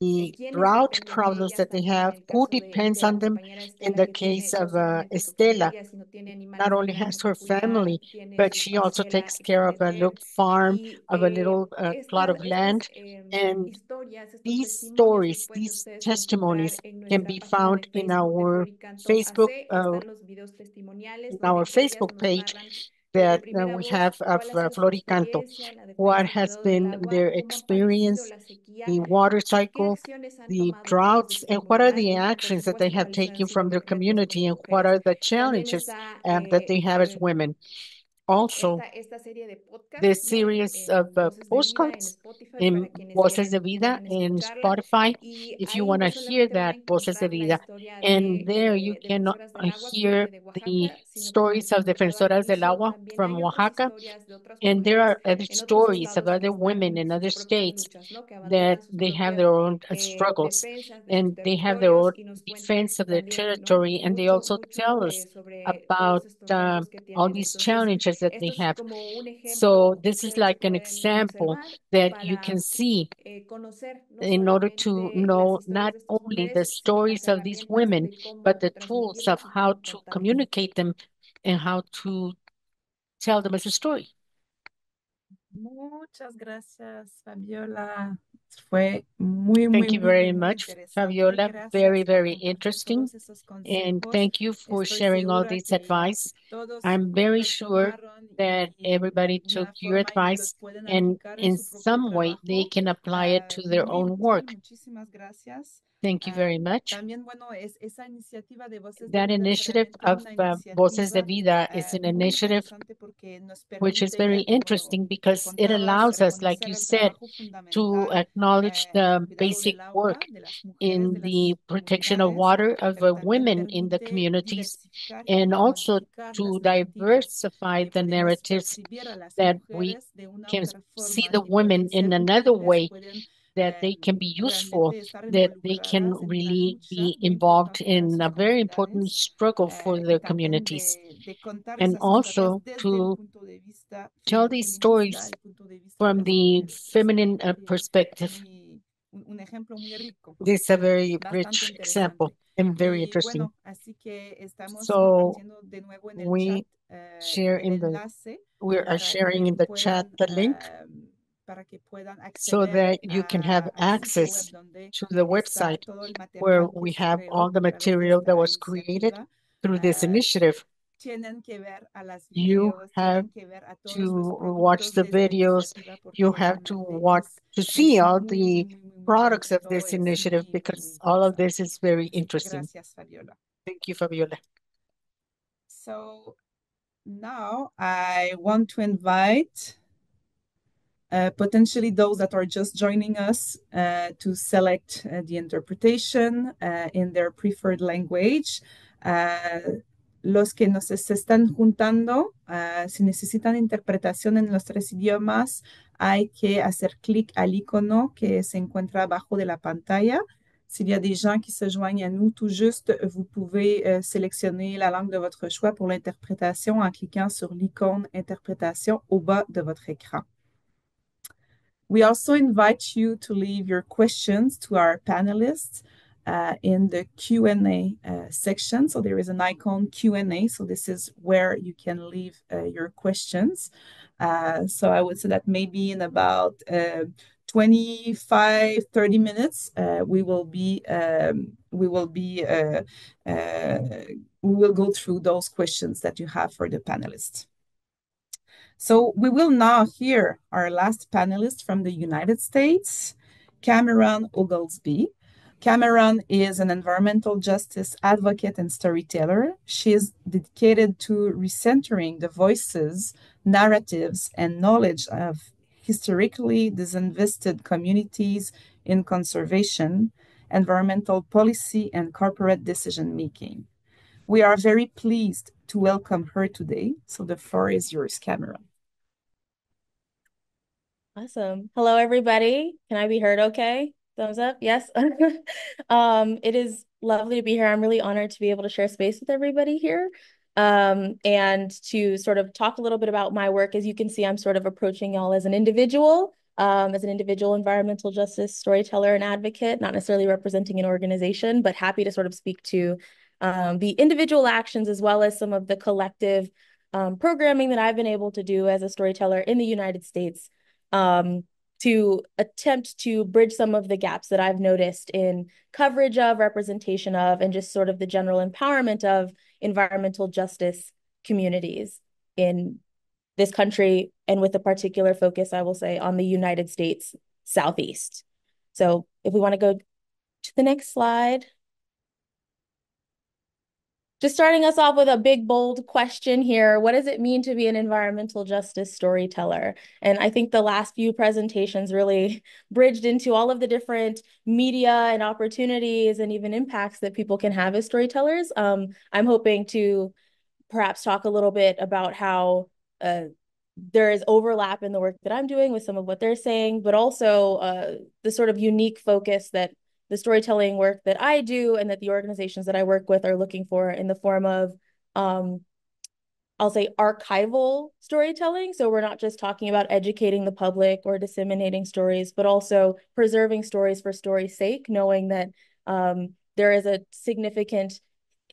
Speaker 2: the drought problems that they have, who depends on them. In the case of Estela, not only has her family, but she also takes care of a little farm, of a little plot of land. And these stories, these testimonies can be found in our Facebook page that we have of Floricanto. What has been their experience, the water cycle, the droughts, and what are the actions that they have taken from their community, and what are the challenges that they have as women. Also, this series of postcards in Voces de Vida in Spotify, if you want to hear that, Voces de Vida. And there you can hear the stories of Defensoras del Agua from Oaxaca. And there are other stories of other women in other states that they have their own struggles and they have their own defense of their territory. And they also tell us about all these challenges stories that they have. So this is like an example that you can see in order to know not only the stories of these women, but the tools of how to communicate them and how to tell them as a story.
Speaker 1: Muchas gracias, Fabiola. Fue muy,
Speaker 2: Thank
Speaker 1: muy,
Speaker 2: you
Speaker 1: muy, muy,
Speaker 2: very
Speaker 1: muy
Speaker 2: much,
Speaker 1: interesante.
Speaker 2: Fabiola. Very,
Speaker 1: Gracias por
Speaker 2: very
Speaker 1: compartir todos
Speaker 2: interesting.
Speaker 1: esos
Speaker 2: And
Speaker 1: consejos.
Speaker 2: thank you for
Speaker 1: Estoy
Speaker 2: sharing all
Speaker 1: segura
Speaker 2: this
Speaker 1: que
Speaker 2: advice.
Speaker 1: todos
Speaker 2: I'm very
Speaker 1: los
Speaker 2: sure
Speaker 1: tomaron
Speaker 2: that
Speaker 1: y
Speaker 2: everybody
Speaker 1: una
Speaker 2: took your
Speaker 1: forma en que los
Speaker 2: advice
Speaker 1: pueden
Speaker 2: and
Speaker 1: aplicar en
Speaker 2: in
Speaker 1: su propio
Speaker 2: some way they
Speaker 1: trabajo.
Speaker 2: can apply it to their
Speaker 1: Muy
Speaker 2: own
Speaker 1: útil,
Speaker 2: work.
Speaker 1: muchísimas gracias.
Speaker 2: Thank you very much.
Speaker 1: También, bueno, esa iniciativa de Voces de
Speaker 2: That
Speaker 1: Vida es
Speaker 2: initiative
Speaker 1: realmente
Speaker 2: of
Speaker 1: una
Speaker 2: Voces de
Speaker 1: iniciativa
Speaker 2: Vida is an
Speaker 1: muy
Speaker 2: initiative
Speaker 1: interesante porque nos
Speaker 2: which is
Speaker 1: permite,
Speaker 2: very
Speaker 1: ya como
Speaker 2: interesting
Speaker 1: nos
Speaker 2: because it
Speaker 1: contabas,
Speaker 2: allows us, like
Speaker 1: reconocer
Speaker 2: you
Speaker 1: el
Speaker 2: said,
Speaker 1: trabajo
Speaker 2: to
Speaker 1: fundamental
Speaker 2: acknowledge
Speaker 1: en el
Speaker 2: the
Speaker 1: cuidado
Speaker 2: basic
Speaker 1: del agua
Speaker 2: work
Speaker 1: de las mujeres,
Speaker 2: in
Speaker 1: de
Speaker 2: the
Speaker 1: las
Speaker 2: protection of
Speaker 1: comunidades,
Speaker 2: water of
Speaker 1: pero también
Speaker 2: women in the
Speaker 1: permite
Speaker 2: communities,
Speaker 1: diversificar
Speaker 2: and
Speaker 1: y
Speaker 2: also
Speaker 1: modificar
Speaker 2: to
Speaker 1: las narrativas.
Speaker 2: diversify the
Speaker 1: Podemos
Speaker 2: narratives
Speaker 1: percibir a las
Speaker 2: that we
Speaker 1: mujeres de una
Speaker 2: can
Speaker 1: otra
Speaker 2: see
Speaker 1: forma
Speaker 2: the
Speaker 1: y pueden
Speaker 2: women in
Speaker 1: ser
Speaker 2: another
Speaker 1: útiles,
Speaker 2: way,
Speaker 1: pueden
Speaker 2: that they can be useful,
Speaker 1: realmente estar
Speaker 2: that they can
Speaker 1: involucradas en una
Speaker 2: really
Speaker 1: lucha
Speaker 2: be
Speaker 1: muy
Speaker 2: involved
Speaker 1: importante para
Speaker 2: in
Speaker 1: sus
Speaker 2: a very important
Speaker 1: comunidades
Speaker 2: struggle for
Speaker 1: y
Speaker 2: their
Speaker 1: también
Speaker 2: communities.
Speaker 1: de contar
Speaker 2: And
Speaker 1: esas historias
Speaker 2: also
Speaker 1: desde el
Speaker 2: to
Speaker 1: punto de vista
Speaker 2: tell these
Speaker 1: feminista,
Speaker 2: stories
Speaker 1: el punto de vista de
Speaker 2: from
Speaker 1: las
Speaker 2: the
Speaker 1: mujeres. Es
Speaker 2: feminine perspective.
Speaker 1: un ejemplo muy rico,
Speaker 2: This is a very
Speaker 1: bastante
Speaker 2: rich example
Speaker 1: interesante.
Speaker 2: and very
Speaker 1: Y
Speaker 2: interesting.
Speaker 1: bueno, así que estamos
Speaker 2: So
Speaker 1: compartiendo de nuevo en el chat
Speaker 2: we share
Speaker 1: el
Speaker 2: in the
Speaker 1: enlace
Speaker 2: we are
Speaker 1: para
Speaker 2: sharing
Speaker 1: que
Speaker 2: in the chat
Speaker 1: puedan
Speaker 2: the link so
Speaker 1: acceder
Speaker 2: that you can have
Speaker 1: al sitio web
Speaker 2: access
Speaker 1: donde
Speaker 2: to the
Speaker 1: está
Speaker 2: website
Speaker 1: todo el
Speaker 2: where
Speaker 1: material que
Speaker 2: we
Speaker 1: se
Speaker 2: have all
Speaker 1: creó
Speaker 2: the
Speaker 1: a través de
Speaker 2: material that
Speaker 1: esta
Speaker 2: was created
Speaker 1: iniciativa.
Speaker 2: through this initiative.
Speaker 1: Tienen que ver a las
Speaker 2: You
Speaker 1: videos,
Speaker 2: have
Speaker 1: tienen que ver a todos los
Speaker 2: to watch
Speaker 1: productos
Speaker 2: the
Speaker 1: de esta
Speaker 2: videos.
Speaker 1: iniciativa
Speaker 2: You
Speaker 1: porque
Speaker 2: have to
Speaker 1: realmente
Speaker 2: watch to see
Speaker 1: es
Speaker 2: all
Speaker 1: muy, muy,
Speaker 2: the
Speaker 1: muy, muy, muy bueno
Speaker 2: products of
Speaker 1: todo,
Speaker 2: this
Speaker 1: es
Speaker 2: initiative
Speaker 1: muy, muy
Speaker 2: because all of
Speaker 1: interesante.
Speaker 2: this is very
Speaker 1: Así que
Speaker 2: interesting.
Speaker 1: gracias, Fabiola.
Speaker 2: Thank you, Fabiola.
Speaker 1: So now I want to invite potentially those that are just joining us to select the interpretation in their preferred language. Los que nos se están juntando, si necesitan interpretación en los tres idiomas, hay que hacer clic al icono que se encuentra abajo de la pantalla. S'il y a des gens qui se joignent à nous tout juste, vous pouvez sélectionner la langue de votre choix pour l'interprétation en cliquant sur l'icône interprétation au bas de votre écran. We also invite you to leave your questions to our panelists in the Q&A section. So there is an icon Q&A. So this is where you can leave your questions. So I would say that maybe in about 25, 30 minutes, we will go through those questions that you have for the panelists. So we will now hear our last panelist from the United States, Cameron Oglesby. Cameron is an environmental justice advocate and storyteller. She is dedicated to recentering the voices, narratives, and knowledge of historically disinvested communities in conservation, environmental policy, and corporate decision-making. We are very pleased to welcome her today. So the floor is yours, Cameron.
Speaker 6: Awesome. Hello, everybody. Can I be heard okay? Thumbs up. Yes. It is lovely to be here. I'm really honored to be able to share space with everybody here and to sort of talk a little bit about my work. As you can see, I'm sort of approaching y'all as an individual environmental justice storyteller and advocate, not necessarily representing an organization, but happy to sort of speak to the individual actions as well as some of the collective programming that I've been able to do as a storyteller in the United States to attempt to bridge some of the gaps that I've noticed in coverage of, representation of, and just sort of the general empowerment of environmental justice communities in this country, and with a particular focus, I will say, on the United States Southeast. So if we want to go to the next slide. Just starting us off with a big, bold question here. What does it mean to be an environmental justice storyteller? And I think the last few presentations really bridged into all of the different media and opportunities and even impacts that people can have as storytellers. I'm hoping to perhaps talk a little bit about how there is overlap in the work that I'm doing with some of what they're saying, but also the sort of unique focus that the storytelling work that I do and that the organizations that I work with are looking for in the form of I'll say archival storytelling. So we're not just talking about educating the public or disseminating stories, but also preserving stories for story's sake, knowing that there is a significant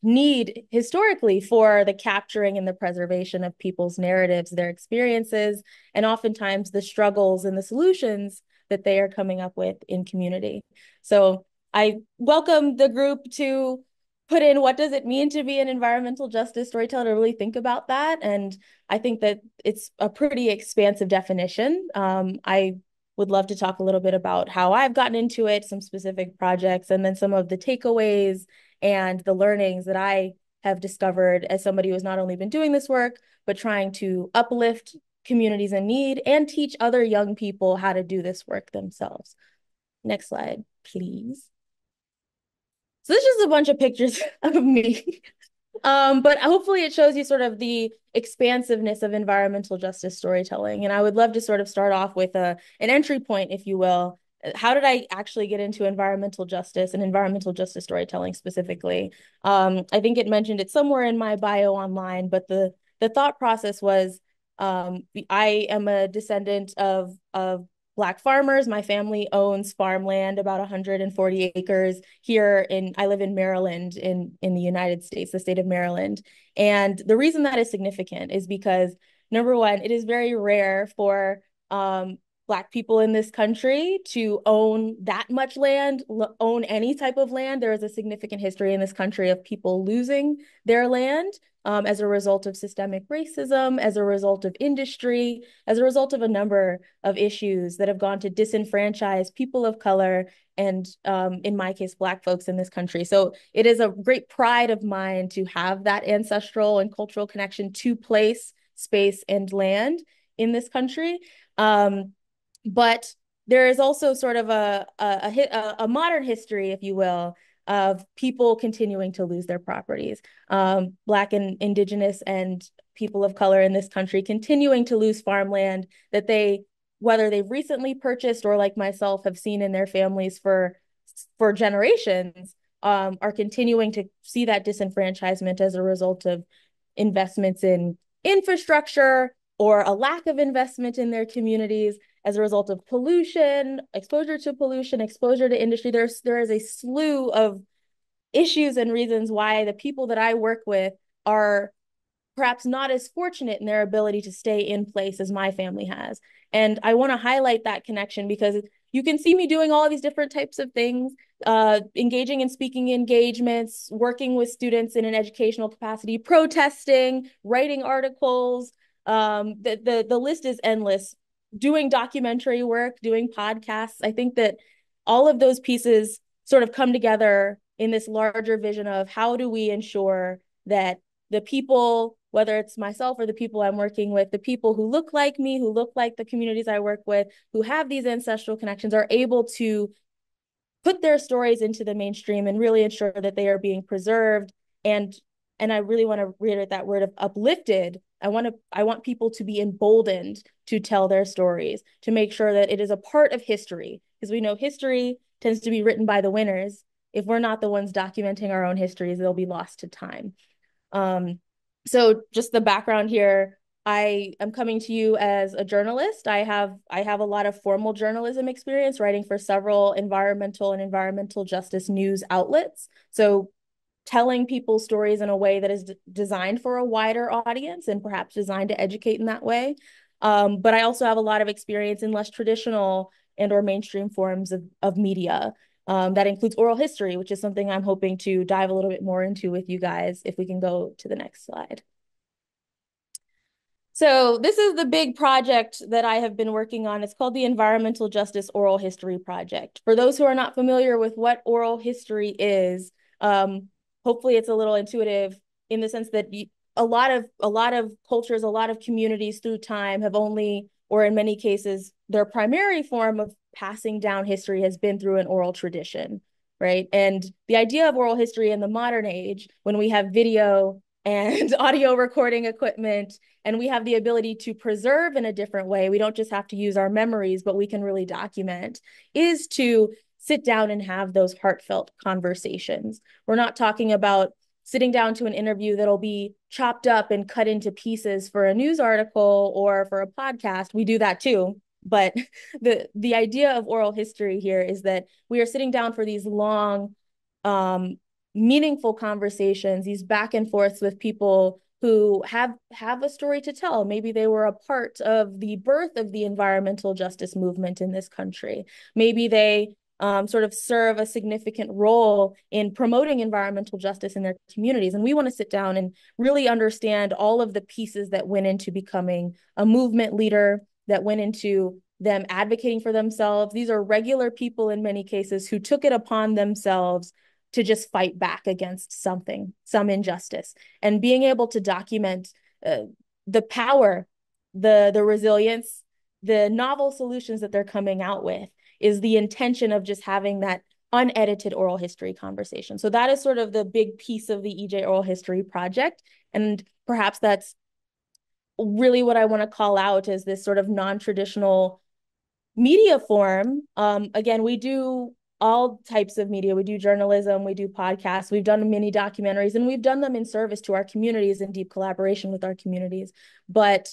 Speaker 6: need historically for the capturing and the preservation of people's narratives, their experiences, and oftentimes the struggles and the solutions that they are coming up with in community. So I welcome the group to put in what does it mean to be an environmental justice storyteller, to really think about that. And I think that it's a pretty expansive definition. I would love to talk a little bit about how I've gotten into it, some specific projects, and then some of the takeaways and the learnings that I have discovered as somebody who has not only been doing this work, but trying to uplift communities in need and teach other young people how to do this work themselves. Next slide, please. So this is just a bunch of pictures of me. But hopefully it shows you sort of the expansiveness of environmental justice storytelling. And I would love to sort of start off with an entry point, if you will. How did I actually get into environmental justice and environmental justice storytelling specifically? I think it mentioned it somewhere in my bio online, but the thought process was I am a descendant of Black farmers. My family owns farmland, about 140 acres here I live in Maryland in the United States, the state of Maryland. And the reason that is significant is because, number one, it is very rare for Black people in this country to own that much land, own any type of land. There is a significant history in this country of people losing their land as a result of systemic racism, as a result of industry, as a result of a number of issues that have gone to disenfranchise people of color and, in my case, Black folks in this country. So it is a great pride of mine to have that ancestral and cultural connection to place, space, and land in this country. But there is also sort of a modern history, if you will, of people continuing to lose their properties. Black and Indigenous and people of color in this country continuing to lose farmland that whether they've recently purchased or like myself have seen in their families for generations, are continuing to see that disenfranchisement as a result of investments in infrastructure or a lack of investment in their communities as a result of pollution, exposure to industry. There is a slew of issues and reasons why the people that I work with are perhaps not as fortunate in their ability to stay in place as my family has. And I want to highlight that connection because you can see me doing all of these different types of things, engaging in speaking engagements, working with students in an educational capacity, protesting, writing articles. The list is endless. Doing documentary work, doing podcasts. I think that all of those pieces sort of come together in this larger vision of how do we ensure that the people, whether it's myself or the people I'm working with, the people who look like me, who look like the communities I work with, who have these ancestral connections, are able to put their stories into the mainstream and really ensure that they are being preserved. And I really want to reiterate that word of uplifted. I want people to be emboldened to tell their stories, to make sure that it is a part of history, because we know history tends to be written by the winners. If we're not the ones documenting our own histories, they'll be lost to time. So just the background here, I am coming to you as a journalist. I have a lot of formal journalism experience writing for several environmental and environmental justice news outlets. So telling people's stories in a way that is designed for a wider audience and perhaps designed to educate in that way. But I also have a lot of experience in less traditional and or mainstream forms of media. That includes oral history, which is something I'm hoping to dive a little bit more into with you guys, if we can go to the next slide. So this is the big project that I have been working on. It's called the Environmental Justice Oral History Project. For those who are not familiar with what oral history is, hopefully it's a little intuitive in the sense that a lot of cultures, a lot of communities through time have only, or in many cases, their primary form of passing down history has been through an oral tradition, right? And the idea of oral history in the modern age, when we have video and audio recording equipment, and we have the ability to preserve in a different way, we don't just have to use our memories, but we can really document, is to sit down and have those heartfelt conversations. We're not talking about sitting down to an interview that'll be chopped up and cut into pieces for a news article or for a podcast. We do that too. But the idea of oral history here is that we are sitting down for these long, meaningful conversations, these back and forths with people who have a story to tell. Maybe they were a part of the birth of the environmental justice movement in this country. Maybe they sort of serve a significant role in promoting environmental justice in their communities. And we want to sit down and really understand all of the pieces that went into becoming a movement leader, that went into them advocating for themselves. These are regular people in many cases who took it upon themselves to just fight back against something, some injustice. And being able to document the power, the resilience, the novel solutions that they're coming out with is the intention of just having that unedited oral history conversation. So that is sort of the big piece of the EJ Oral History Project. And perhaps that's really what I want to call out as this sort of non-traditional media form. Again, we do all types of media. We do journalism, we do podcasts, we've done mini documentaries, and we've done them in service to our communities in deep collaboration with our communities. But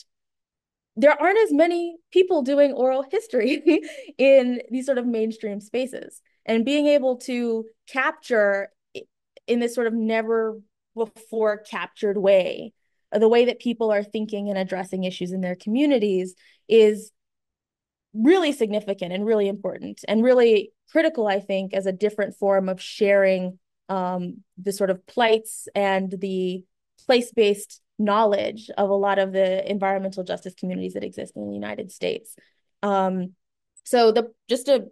Speaker 6: there aren't as many people doing oral history in these sort of mainstream spaces. And being able to capture in this sort of never before captured way, the way that people are thinking and addressing issues in their communities is really significant and really important and really critical, I think, as a different form of sharing the sort of plights and the place-based knowledge of a lot of the environmental justice communities that exist in the United States. So just to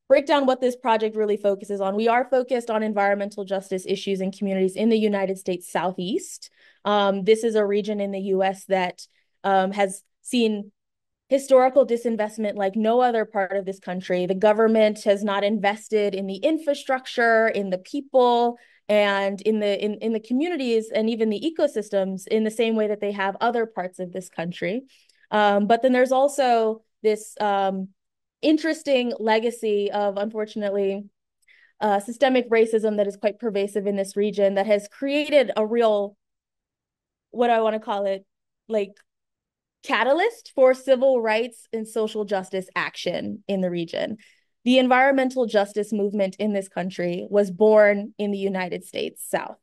Speaker 6: break down what this project really focuses on, we are focused on environmental justice issues in communities in the United States Southeast. This is a region in the US that has seen historical disinvestment like no other part of this country. The government has not invested in the infrastructure, in the people, and in the communities and even the ecosystems in the same way that they have other parts of this country. But then there's also this interesting legacy of, unfortunately, systemic racism that is quite pervasive in this region that has created a real, what do I want to call it, like catalyst for civil rights and social justice action in the region. The environmental justice movement in this country was born in the United States South.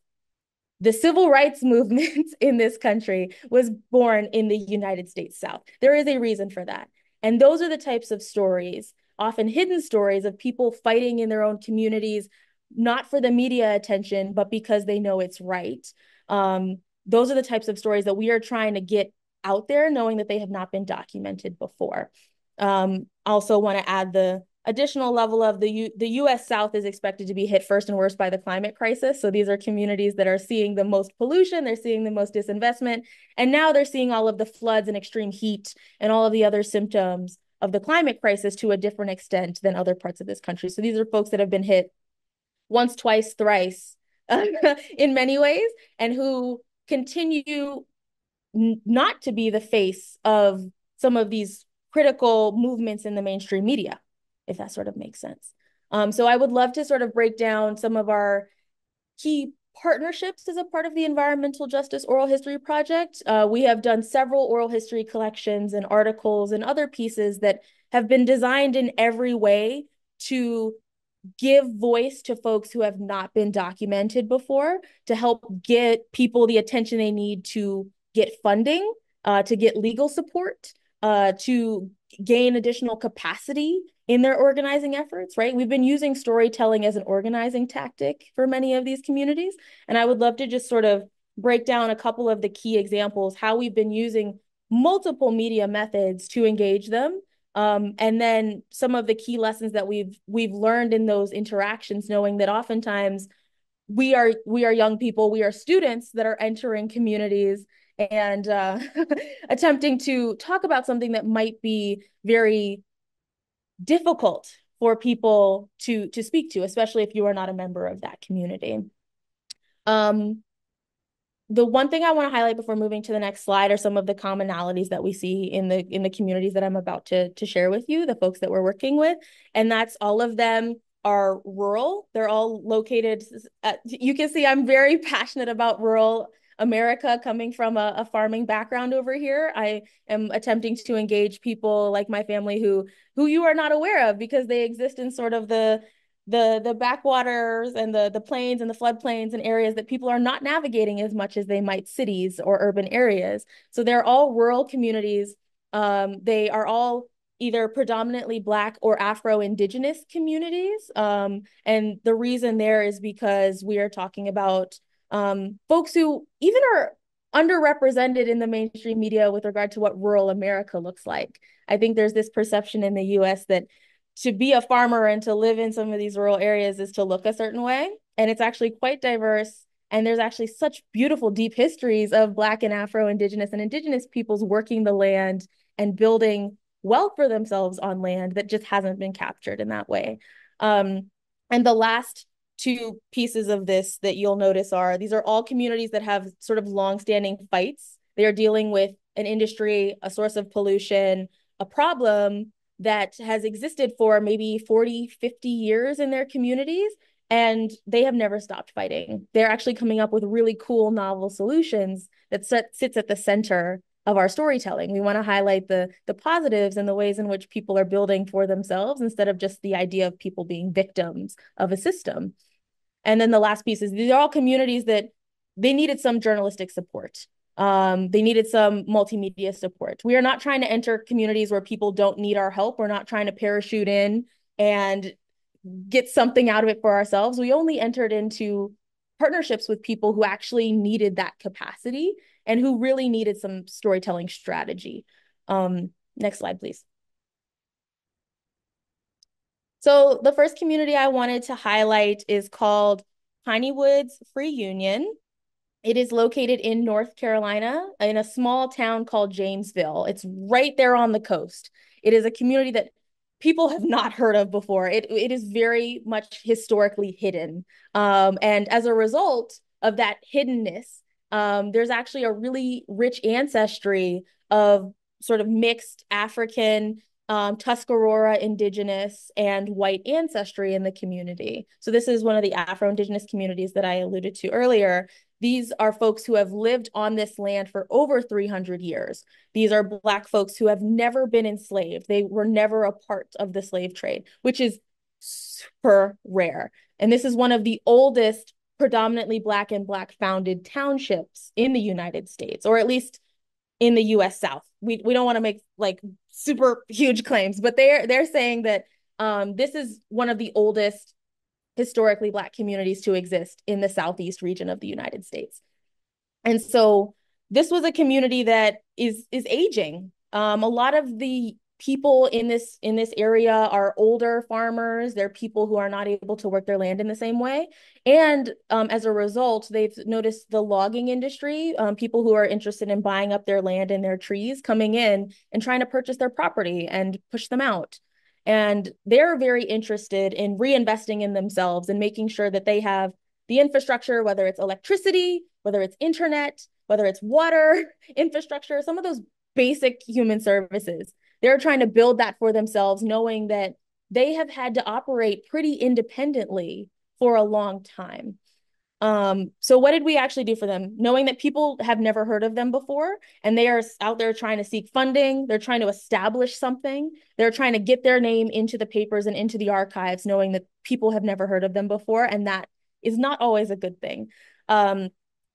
Speaker 6: The civil rights movement in this country was born in the United States South. There is a reason for that. And those are the types of stories, often hidden stories of people fighting in their own communities, not for the media attention, but because they know it's right. Those are the types of stories that we are trying to get out there, knowing that they have not been documented before. Also want to add the additional level of the US South is expected to be hit first and worst by the climate crisis. So these are communities that are seeing the most pollution, they're seeing the most disinvestment, and now they're seeing all of the floods and extreme heat and all of the other symptoms of the climate crisis to a different extent than other parts of this country. So these are folks that have been hit once, twice, thrice in many ways, and who continue not to be the face of some of these critical movements in the mainstream media, if that sort of makes sense. So I would love to sort of break down some of our key partnerships as a part of the Environmental Justice Oral History Project. We have done several oral history collections and articles and other pieces that have been designed in every way to give voice to folks who have not been documented before, to help get people the attention they need to get funding, to get legal support, to gain additional capacity in their organizing efforts, right? We've been using storytelling as an organizing tactic for many of these communities. And I would love to just sort of break down a couple of the key examples, how we've been using multiple media methods to engage them. And then some of the key lessons that we've learned in those interactions, knowing that oftentimes we are young people, we are students that are entering communities and attempting to talk about something that might be very difficult for people to speak to, especially if you are not a member of that community. The one thing I want to highlight before moving to the next slide are some of the commonalities that we see in the communities that I'm about to share with you, the folks that we're working with. And that's all of them are rural. They're all located, you can see I'm very passionate about rural America, coming from a farming background over here. I am attempting to engage people like my family who you are not aware of, because they exist in sort of the backwaters and the plains and the floodplains and areas that people are not navigating as much as they might cities or urban areas. So they're all rural communities. They are all either predominantly Black or Afro-Indigenous communities. And the reason there is because we are talking about folks who even are underrepresented in the mainstream media with regard to what rural America looks like. I think there's this perception in the US that to be a farmer and to live in some of these rural areas is to look a certain way. And it's actually quite diverse. And there's actually such beautiful, deep histories of Black and Afro-Indigenous and Indigenous peoples working the land and building wealth for themselves on land that just hasn't been captured in that way. And the last two pieces of this that you'll notice are, these are all communities that have sort of longstanding fights. They are dealing with an industry, a source of pollution, a problem that has existed for maybe 40, 50 years in their communities, and they have never stopped fighting. They're actually coming up with really cool, novel solutions that sits at the center of our storytelling. We want to highlight the positives and the ways in which people are building for themselves instead of just the idea of people being victims of a system. And then the last piece is, these are all communities that they needed some journalistic support. They needed some multimedia support. We are not trying to enter communities where people don't need our help. We're not trying to parachute in and get something out of it for ourselves. We only entered into partnerships with people who actually needed that capacity and who really needed some storytelling strategy. Next slide, please. So the first community I wanted to highlight is called Piney Woods Free Union. It is located in North Carolina in a small town called Jamesville. It's right there on the coast. It is a community that people have not heard of before. It is very much historically hidden. And as a result of that hiddenness, there's actually a really rich ancestry of sort of mixed African, Tuscarora indigenous and white ancestry in the community. So this is one of the Afro-Indigenous communities that I alluded to earlier. These are folks who have lived on this land for over 300 years. These are Black folks who have never been enslaved. They were never a part of the slave trade, which is super rare. And this is one of the oldest predominantly Black and Black founded townships in the United States, or at least in the US South. We don't want to make like super huge claims, but they're saying that this is one of the oldest historically Black communities to exist in the Southeast region of the United States. And so this was a community that is aging. A lot of the people in this area are older farmers. They're people who are not able to work their land in the same way. And as a result, they've noticed the logging industry, people who are interested in buying up their land and their trees coming in and trying to purchase their property and push them out. And they're very interested in reinvesting in themselves and making sure that they have the infrastructure, whether it's electricity, whether it's internet, whether it's water infrastructure, some of those basic human services. They're trying to build that for themselves, knowing that they have had to operate pretty independently for a long time. So what did we actually do for them? Knowing that people have never heard of them before, and they are out there trying to seek funding, they're trying to establish something, they're trying to get their name into the papers and into the archives, knowing that people have never heard of them before, and that is not always a good thing.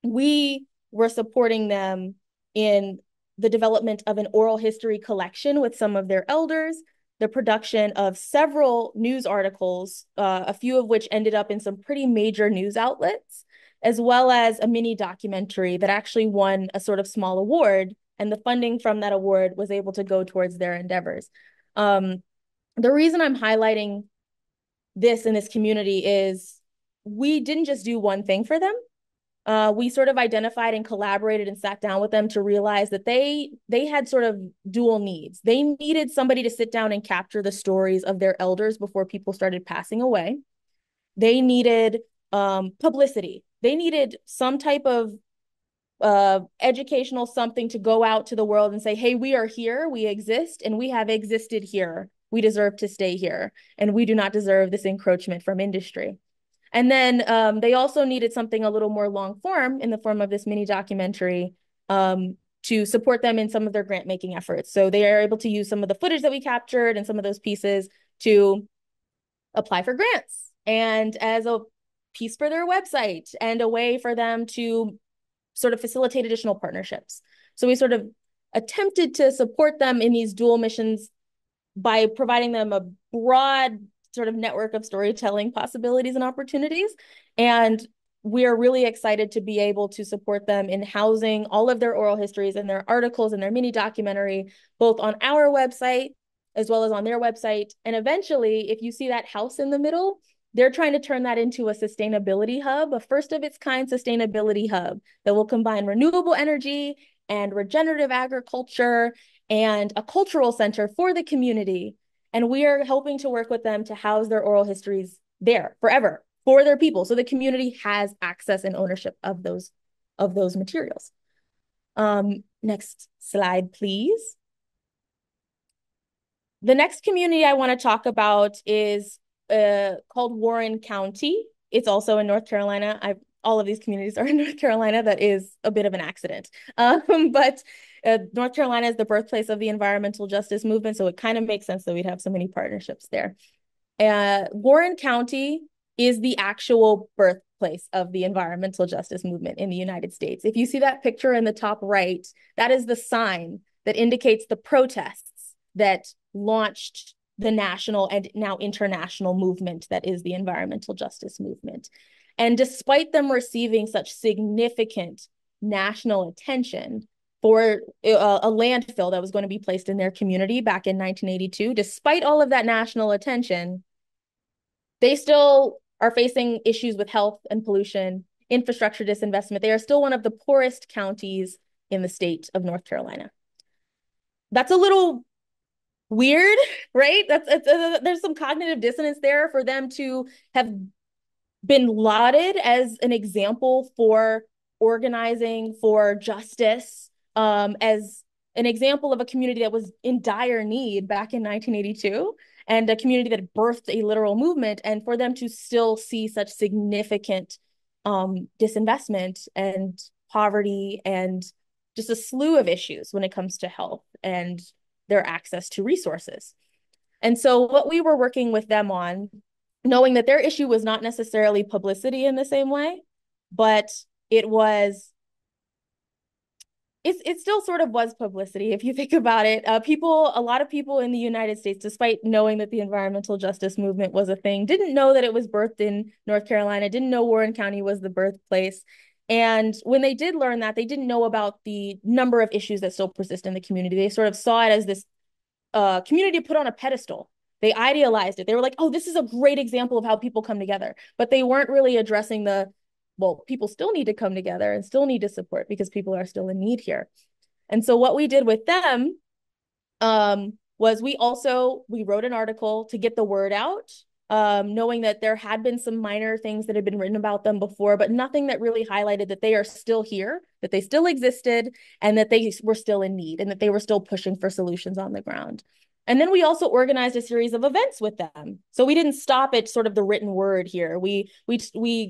Speaker 6: We were supporting them in the development of an oral history collection with some of their elders, the production of several news articles, a few of which ended up in some pretty major news outlets, as well as a mini documentary that actually won a sort of small award, and the funding from that award was able to go towards their endeavors. The reason I'm highlighting this in this community is we didn't just do one thing for them. We sort of identified and collaborated and sat down with them to realize that they had sort of dual needs. They needed somebody to sit down and capture the stories of their elders before people started passing away. They needed publicity. They needed some type of educational something to go out to the world and say, hey, we are here, we exist, and we have existed here we deserve to stay here, and we do not deserve this encroachment from industry. And then they also needed something a little more long form in the form of this mini documentary to support them in some of their grant making efforts. So they are able to use some of the footage that we captured and some of those pieces to apply for grants and as a piece for their website and a way for them to sort of facilitate additional partnerships. So we sort of attempted to support them in these dual missions by providing them a broad sort of network of storytelling possibilities and opportunities. And we are really excited to be able to support them in housing all of their oral histories and their articles and their mini documentary, both on our website as well as on their website. And eventually, if you see that house in the middle, they're trying to turn that into a sustainability hub, a first of its kind sustainability hub that will combine renewable energy and regenerative agriculture and a cultural center for the community. And we are hoping to work with them to house their oral histories there forever for their people. So the community has access and ownership of those materials. Next slide, please. The next community I want to talk about is called Warren County. It's also in North Carolina. All of these communities are in North Carolina. That is a bit of an accident. But North Carolina is the birthplace of the environmental justice movement, so it kind of makes sense that we'd have so many partnerships there. Warren County is the actual birthplace of the environmental justice movement in the United States. If you see that picture in the top right, that is the sign that indicates the protests that launched the national and now international movement that is the environmental justice movement. And despite them receiving such significant national attention for a landfill that was going to be placed in their community back in 1982, despite all of that national attention, they still are facing issues with health and pollution, infrastructure disinvestment. They are still one of the poorest counties in the state of North Carolina. That's a little weird, right? There's some cognitive dissonance there for them to have been lauded as an example for organizing for justice, as an example of a community that was in dire need back in 1982, and a community that birthed a literal movement, and for them to still see such significant disinvestment and poverty and just a slew of issues when it comes to health and their access to resources. And so what we were working with them on, knowing that their issue was not necessarily publicity in the same way, but it still sort of was publicity if you think about it. A lot of people in the United States, despite knowing that the environmental justice movement was a thing, didn't know that it was birthed in North Carolina, didn't know Warren County was the birthplace. And when they did learn that, they didn't know about the number of issues that still persist in the community. They sort of saw it as this community put on a pedestal. They idealized it. They were like, oh, this is a great example of how people come together. But they weren't really addressing people still need to come together and still need to support because people are still in need here. And so what we did with them was we wrote an article to get the word out, knowing that there had been some minor things that had been written about them before, but nothing that really highlighted that they are still here, that they still existed, and that they were still in need, and that they were still pushing for solutions on the ground. And then we also organized a series of events with them. So we didn't stop at sort of the written word here. We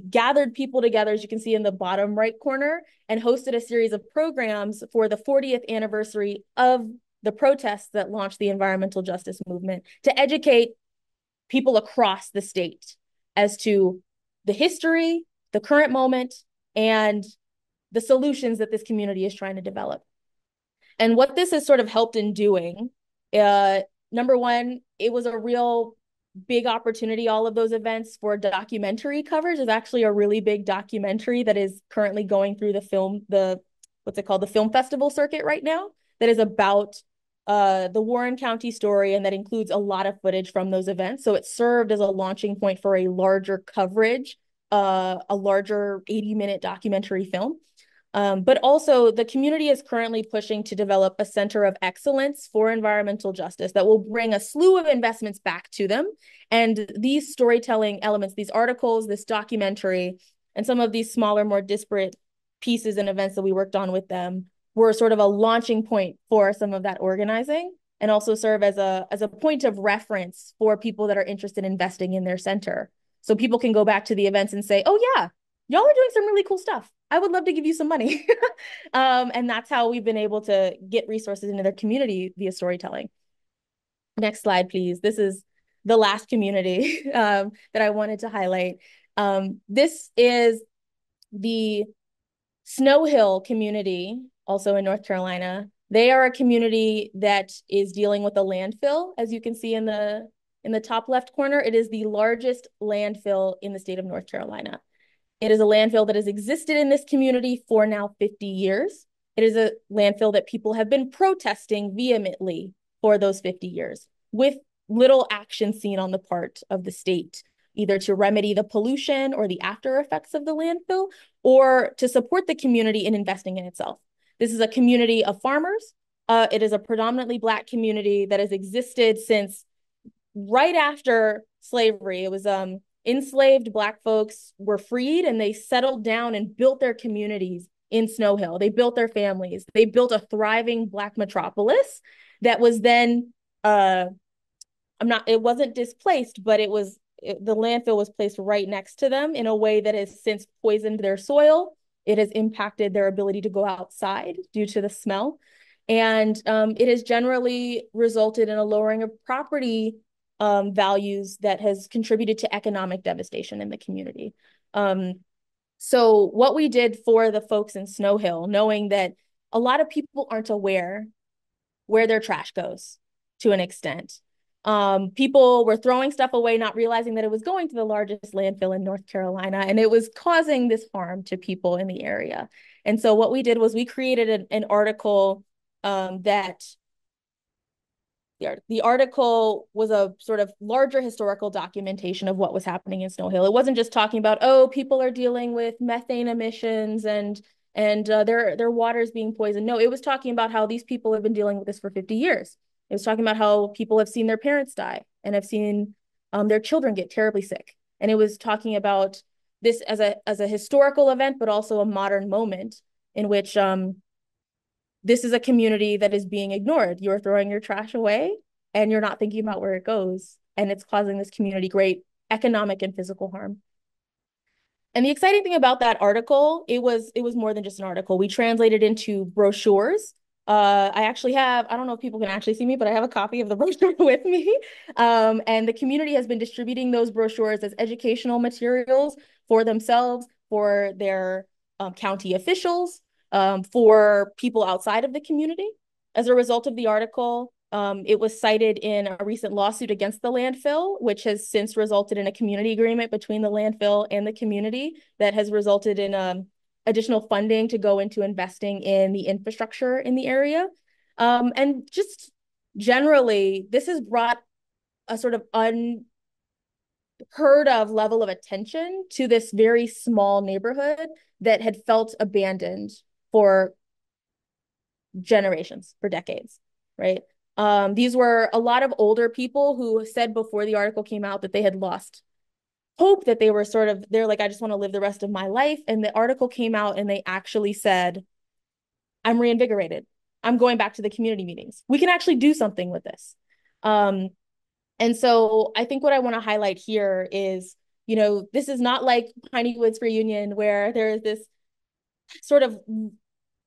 Speaker 6: gathered people together, as you can see in the bottom right corner, and hosted a series of programs for the 40th anniversary of the protests that launched the environmental justice movement to educate people across the state as to the history, the current moment, and the solutions that this community is trying to develop. And what this has sort of helped in doing, number one, it was a real big opportunity, all of those events, for documentary coverage. There's actually a really big documentary that is currently going through the film festival circuit right now, that is about the Warren County story, and that includes a lot of footage from those events. So it served as a launching point for a larger coverage, a larger 80-minute documentary film. But also the community is currently pushing to develop a center of excellence for environmental justice that will bring a slew of investments back to them. And these storytelling elements, these articles, this documentary, and some of these smaller, more disparate pieces and events that we worked on with them were sort of a launching point for some of that organizing. and also serve as a point of reference for people that are interested in investing in their center. So people can go back to the events and say, oh yeah, y'all are doing some really cool stuff. I would love to give you some money. And that's how we've been able to get resources into their community via storytelling. Next slide, please. This is the last community that I wanted to highlight. This is the Snow Hill community, also in North Carolina. They are a community that is dealing with a landfill, as you can see in the top left corner. It is the largest landfill in the state of North Carolina. It is a landfill that has existed in this community for now 50 years. It is a landfill that people have been protesting vehemently for those 50 years, with little action seen on the part of the state, either to remedy the pollution or the after effects of the landfill, or to support the community in investing in itself. This is a community of farmers. It is a predominantly Black community that has existed since right after slavery. It was enslaved Black folks were freed, and they settled down and built their communities in Snow Hill. They built their families. They built a thriving Black metropolis that was then it wasn't displaced, but the landfill was placed right next to them in a way that has since poisoned their soil. It has impacted their ability to go outside due to the smell. And it has generally resulted in a lowering of property values that has contributed to economic devastation in the community. So what we did for the folks in Snow Hill, knowing that a lot of people aren't aware where their trash goes to an extent. People were throwing stuff away, not realizing that it was going to the largest landfill in North Carolina, and it was causing this harm to people in the area. And so what we did was we created an article that the article was a sort of larger historical documentation of what was happening in Snow Hill. It wasn't just talking about, oh, people are dealing with methane emissions and their water's being poisoned. No, it was talking about how these people have been dealing with this for 50 years. It was talking about how people have seen their parents die and have seen their children get terribly sick. And it was talking about this as a historical event, but also a modern moment in which this is a community that is being ignored. You're throwing your trash away and you're not thinking about where it goes. And it's causing this community great economic and physical harm. And the exciting thing about that article, it was more than just an article. We translated into brochures. I actually have, I don't know if people can actually see me, but I have a copy of the brochure with me. And the community has been distributing those brochures as educational materials for themselves, for their county officials, for people outside of the community. As a result of the article, it was cited in a recent lawsuit against the landfill, which has since resulted in a community agreement between the landfill and the community that has resulted in additional funding to go into investing in the infrastructure in the area. And just generally, this has brought a sort of unheard of level of attention to this very small neighborhood that had felt abandoned for generations, for decades, right? These were a lot of older people who said before the article came out that they had lost hope, that they're like, I just want to live the rest of my life. And the article came out and they actually said, I'm reinvigorated. I'm going back to the community meetings. We can actually do something with this. And so I think what I want to highlight here is, this is not like Piney Woods Reunion where there is this sort of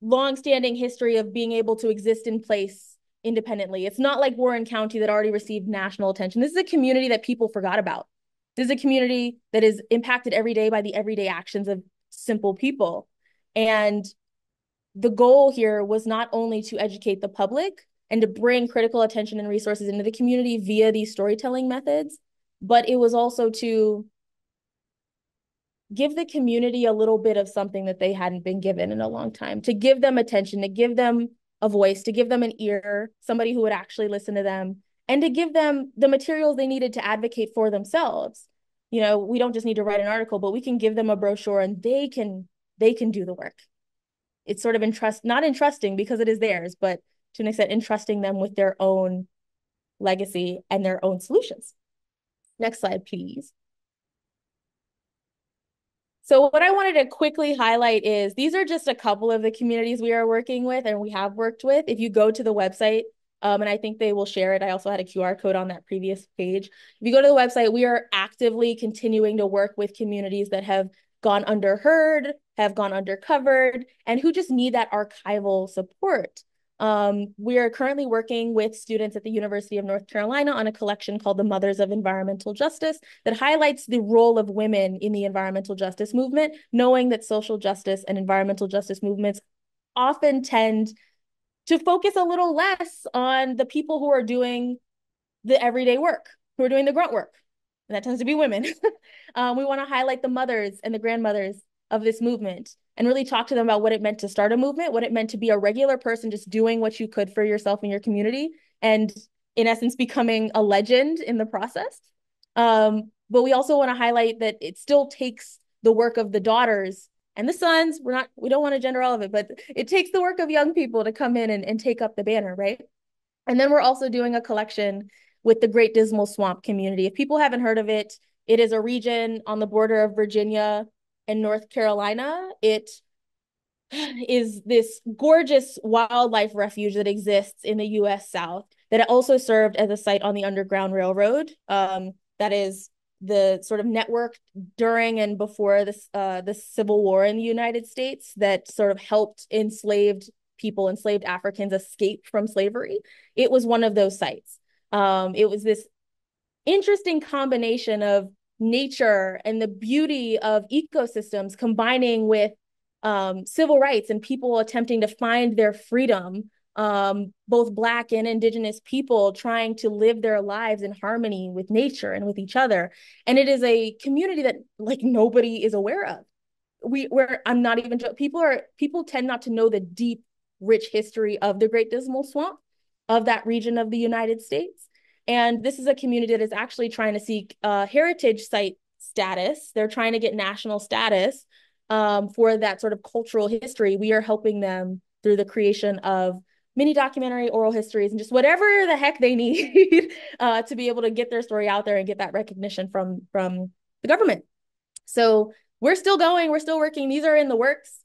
Speaker 6: long-standing history of being able to exist in place independently. It's not like Warren County that already received national attention. This is a community that people forgot about. This is a community that is impacted every day by the everyday actions of simple people. And the goal here was not only to educate the public and to bring critical attention and resources into the community via these storytelling methods, but it was also to give the community a little bit of something that they hadn't been given in a long time, to give them attention, to give them a voice, to give them an ear, somebody who would actually listen to them, and to give them the materials they needed to advocate for themselves. We don't just need to write an article, but we can give them a brochure and they can do the work. It's sort of not entrusting because it is theirs, but to an extent, entrusting them with their own legacy and their own solutions. Next slide, please. So what I wanted to quickly highlight is these are just a couple of the communities we are working with and we have worked with. If you go to the website, And I think they will share it. I also had a QR code on that previous page. If you go to the website, we are actively continuing to work with communities that have gone underheard, have gone undercovered, and who just need that archival support. We are currently working with students at the University of North Carolina on a collection called The Mothers of Environmental Justice that highlights the role of women in the environmental justice movement, knowing that social justice and environmental justice movements often tend to focus a little less on the people who are doing the everyday work, who are doing the grunt work. And that tends to be women. We want to highlight the mothers and the grandmothers of this movement and really talk to them about what it meant to start a movement, what it meant to be a regular person just doing what you could for yourself and your community, and in essence, becoming a legend in the process. But we also want to highlight that it still takes the work of the daughters and the sons. We don't want to gender all of it, but it takes the work of young people to come in and take up the banner, right? And then we're also doing a collection with the Great Dismal Swamp community. If people haven't heard of it, it is a region on the border of Virginia and North Carolina. It is this gorgeous wildlife refuge that exists in the US South that also served as a site on the Underground Railroad. That is the sort of network during and before the Civil War in the United States that sort of helped enslaved Africans escape from slavery. It was one of those sites. It was this interesting combination of nature and the beauty of ecosystems combining with civil rights and people attempting to find their freedom, both Black and Indigenous people trying to live their lives in harmony with nature and with each other. And it is a community that like nobody is aware of. I'm not even joking. People tend not to know the deep, rich history of the Great Dismal Swamp, of that region of the United States. And this is a community that is actually trying to seek heritage site status. They're trying to get national status for that sort of cultural history. We are helping them through the creation of mini documentary, oral histories, and just whatever the heck they need to be able to get their story out there and get that recognition from the government. So we're still going, we're still working. These are in the works.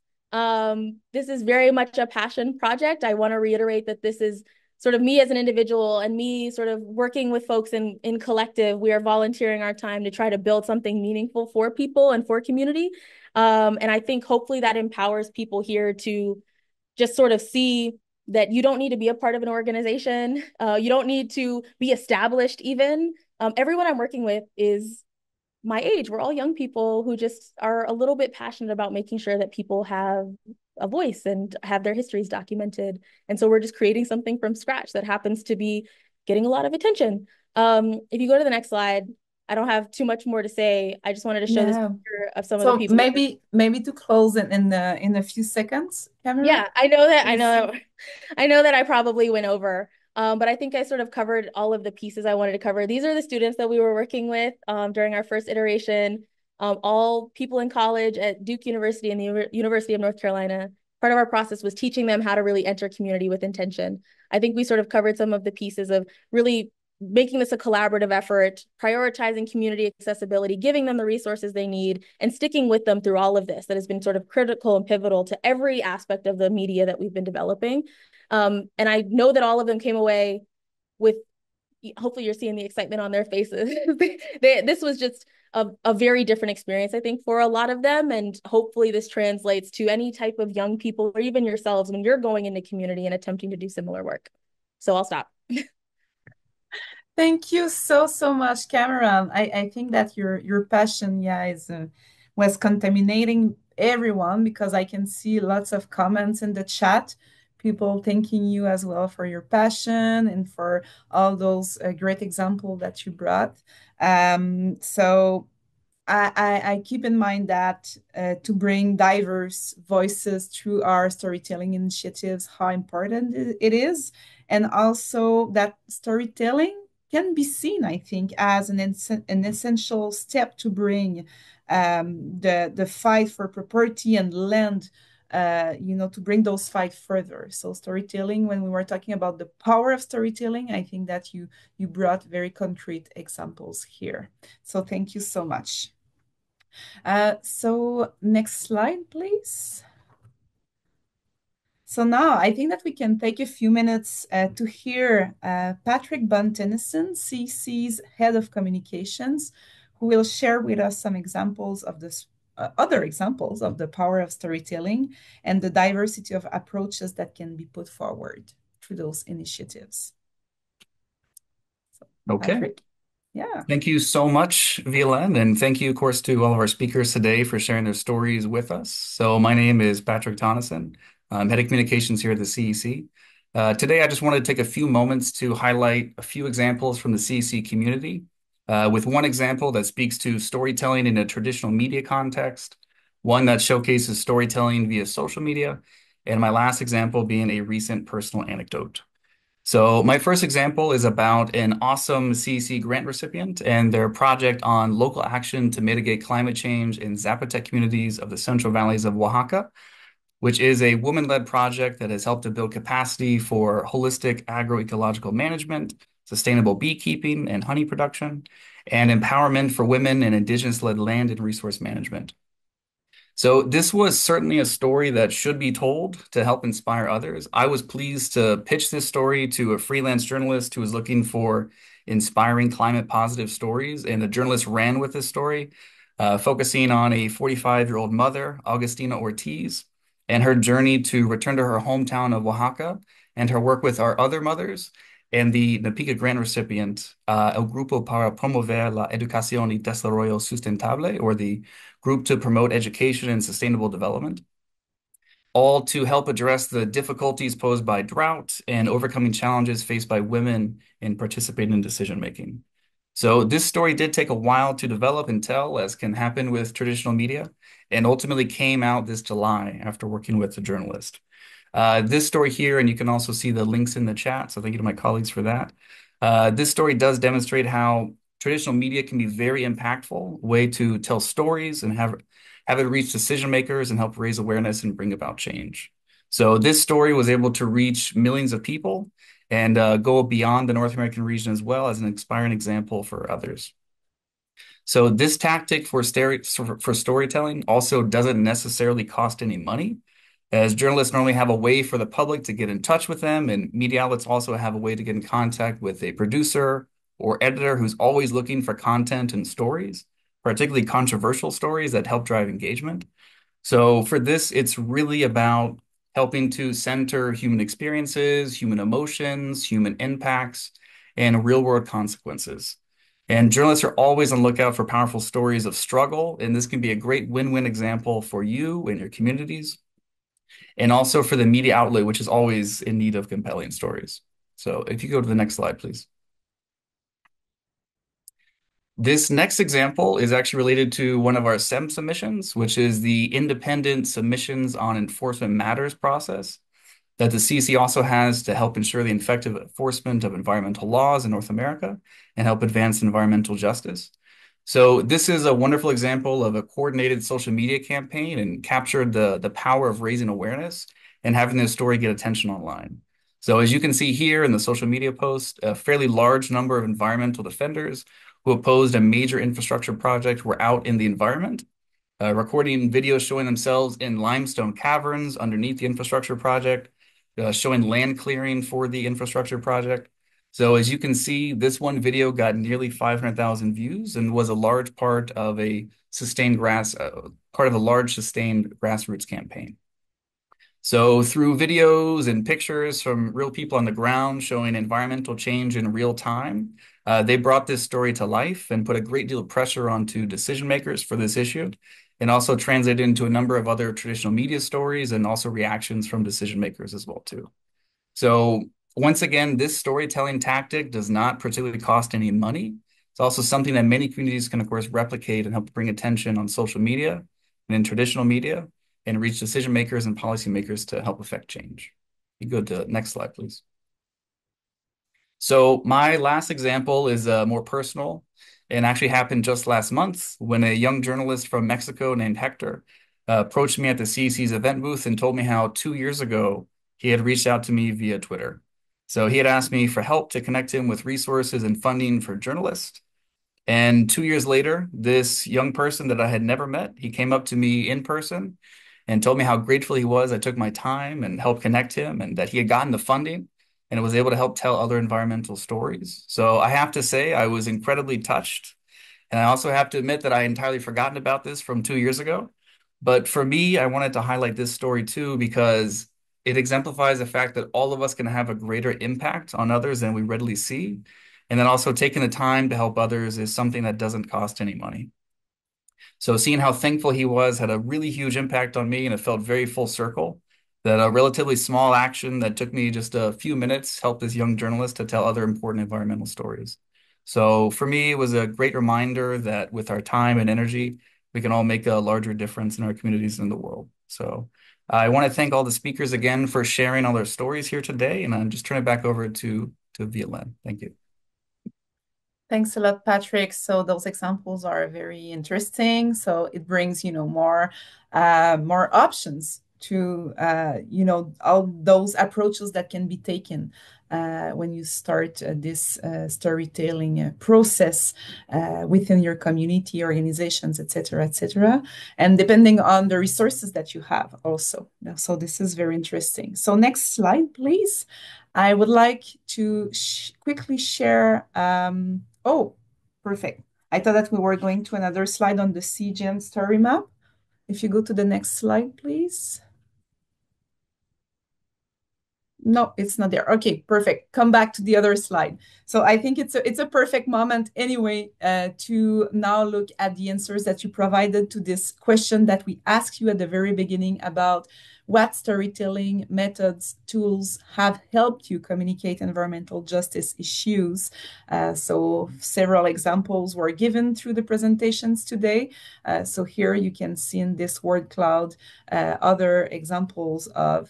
Speaker 6: This is very much a passion project. I want to reiterate that this is sort of me as an individual and me sort of working with folks in collective. We are volunteering our time to try to build something meaningful for people and for community. And I think hopefully that empowers people here to just sort of see that you don't need to be a part of an organization. You don't need to be established even. Everyone I'm working with is my age. We're all young people who just are a little bit passionate about making sure that people have a voice and have their histories documented. And so we're just creating something from scratch that happens to be getting a lot of attention. If you go to the next slide, I don't have too much more to say. I just wanted to show this picture of some of the people.
Speaker 1: Maybe to close it in a few seconds, Cameron.
Speaker 6: Yeah, I know that I probably went over. But I think I sort of covered all of the pieces I wanted to cover. These are the students that we were working with during our first iteration, all people in college at Duke University and the University of North Carolina. Part of our process was teaching them how to really enter community with intention. I think we sort of covered some of the pieces of really making this a collaborative effort, prioritizing community accessibility, giving them the resources they need, and sticking with them through all of this that has been sort of critical and pivotal to every aspect of the media that we've been developing. And I know that all of them came away with, hopefully you're seeing the excitement on their faces. This was just a very different experience, I think, for a lot of them. And hopefully this translates to any type of young people or even yourselves when you're going into community and attempting to do similar work. So I'll stop.
Speaker 1: Thank you so much, Cameron. I think that your passion, was contaminating everyone because I can see lots of comments in the chat, people thanking you as well for your passion and for all those great examples that you brought. So I keep in mind that to bring diverse voices through our storytelling initiatives, how important it is, and also that storytelling can be seen, I think, as an essential step to bring the fight for property and land, to bring those fights further. So storytelling, when we were talking about the power of storytelling, I think that you brought very concrete examples here. So thank you so much. So next slide, please. So now I think that we can take a few minutes to hear Patrick Bunn-Tennyson, CC's Head of Communications, who will share with us some examples of this, other examples of the power of storytelling and the diversity of approaches that can be put forward through those initiatives. So,
Speaker 7: okay.
Speaker 1: Patrick. Yeah.
Speaker 7: Thank you so much, Violaine, and thank you, of course, to all of our speakers today for sharing their stories with us. So my name is Patrick Tonneson. I'm Head of Communications here at the CEC. Today, I just wanted to take a few moments to highlight a few examples from the CEC community, with one example that speaks to storytelling in a traditional media context, one that showcases storytelling via social media, and my last example being a recent personal anecdote. So my first example is about an awesome CEC grant recipient and their project on local action to mitigate climate change in Zapotec communities of the Central Valleys of Oaxaca, which is a woman-led project that has helped to build capacity for holistic agroecological management, sustainable beekeeping and honey production, and empowerment for women in indigenous-led land and resource management. So this was certainly a story that should be told to help inspire others. I was pleased to pitch this story to a freelance journalist who was looking for inspiring climate positive stories, and the journalist ran with this story, focusing on a 45-year-old mother, Augustina Ortiz, and her journey to return to her hometown of Oaxaca, and her work with our other mothers, and the NAPICA grant recipient, El Grupo para Promover la Educación y Desarrollo Sustentable, or the Group to Promote Education and Sustainable Development, all to help address the difficulties posed by drought and overcoming challenges faced by women in participating in decision-making. So this story did take a while to develop and tell, as can happen with traditional media, and ultimately came out this July after working with the journalist. This story here, and you can also see the links in the chat, so thank you to my colleagues for that. This story does demonstrate how traditional media can be very impactful way to tell stories and have it reach decision makers and help raise awareness and bring about change. So this story was able to reach millions of people and go beyond the North American region as well as an inspiring example for others. So this tactic for storytelling also doesn't necessarily cost any money, as journalists normally have a way for the public to get in touch with them, and media outlets also have a way to get in contact with a producer or editor who's always looking for content and stories, particularly controversial stories that help drive engagement. So for this, it's really about helping to center human experiences, human emotions, human impacts, and real-world consequences. And journalists are always on the lookout for powerful stories of struggle, and this can be a great win-win example for you and your communities, and also for the media outlet, which is always in need of compelling stories. So if you go to the next slide, please. This next example is actually related to one of our SEM submissions, which is the Independent Submissions on Enforcement Matters process that the CC also has to help ensure the effective enforcement of environmental laws in North America and help advance environmental justice. So this is a wonderful example of a coordinated social media campaign and captured the power of raising awareness and having this story get attention online. So as you can see here in the social media post, a fairly large number of environmental defenders who opposed a major infrastructure project were out in the environment, recording videos showing themselves in limestone caverns underneath the infrastructure project, showing land clearing for the infrastructure project. So as you can see, this one video got nearly 500,000 views and was a large part of a part of a large sustained grassroots campaign. So through videos and pictures from real people on the ground showing environmental change in real time, they brought this story to life and put a great deal of pressure onto decision makers for this issue, and also translated into a number of other traditional media stories and also reactions from decision makers as well too. So once again, this storytelling tactic does not particularly cost any money. It's also something that many communities can, of course, replicate and help bring attention on social media and in traditional media and reach decision makers and policymakers to help affect change. You go to the next slide, please. So my last example is more personal and actually happened just last month when a young journalist from Mexico named Hector approached me at the CEC's event booth and told me how 2 years ago he had reached out to me via Twitter. So he had asked me for help to connect him with resources and funding for journalists. And 2 years later, this young person that I had never met, he came up to me in person and told me how grateful he was. I took my time and helped connect him, and that he had gotten the funding and was able to help tell other environmental stories. So I have to say, I was incredibly touched. And I also have to admit that I entirely forgotten about this from 2 years ago. But for me, I wanted to highlight this story too, because it exemplifies the fact that all of us can have a greater impact on others than we readily see. And then also taking the time to help others is something that doesn't cost any money. So seeing how thankful he was had a really huge impact on me, and it felt very full circle that a relatively small action that took me just a few minutes helped this young journalist to tell other important environmental stories. So for me, it was a great reminder that with our time and energy, we can all make a larger difference in our communities and in the world. So I want to thank all the speakers again for sharing all their stories here today, and I'm just turning it back over to Violaine. Thank you.
Speaker 1: Thanks a lot, Patrick. So those examples are very interesting. So it brings, more options to, all those approaches that can be taken when you start this storytelling process within your community, organizations, et cetera, and depending on the resources that you have also. So this is very interesting. So next slide, please. I would like to quickly share. Oh, perfect. I thought that we were going to another slide on the CEJN story map. If you go to the next slide, please. No, it's not there. Okay, perfect. Come back to the other slide. So I think it's a perfect moment anyway to now look at the answers that you provided to this question that we asked you at the very beginning about what storytelling methods, tools have helped you communicate environmental justice issues. So several examples were given through the presentations today. So here you can see in this word cloud other examples of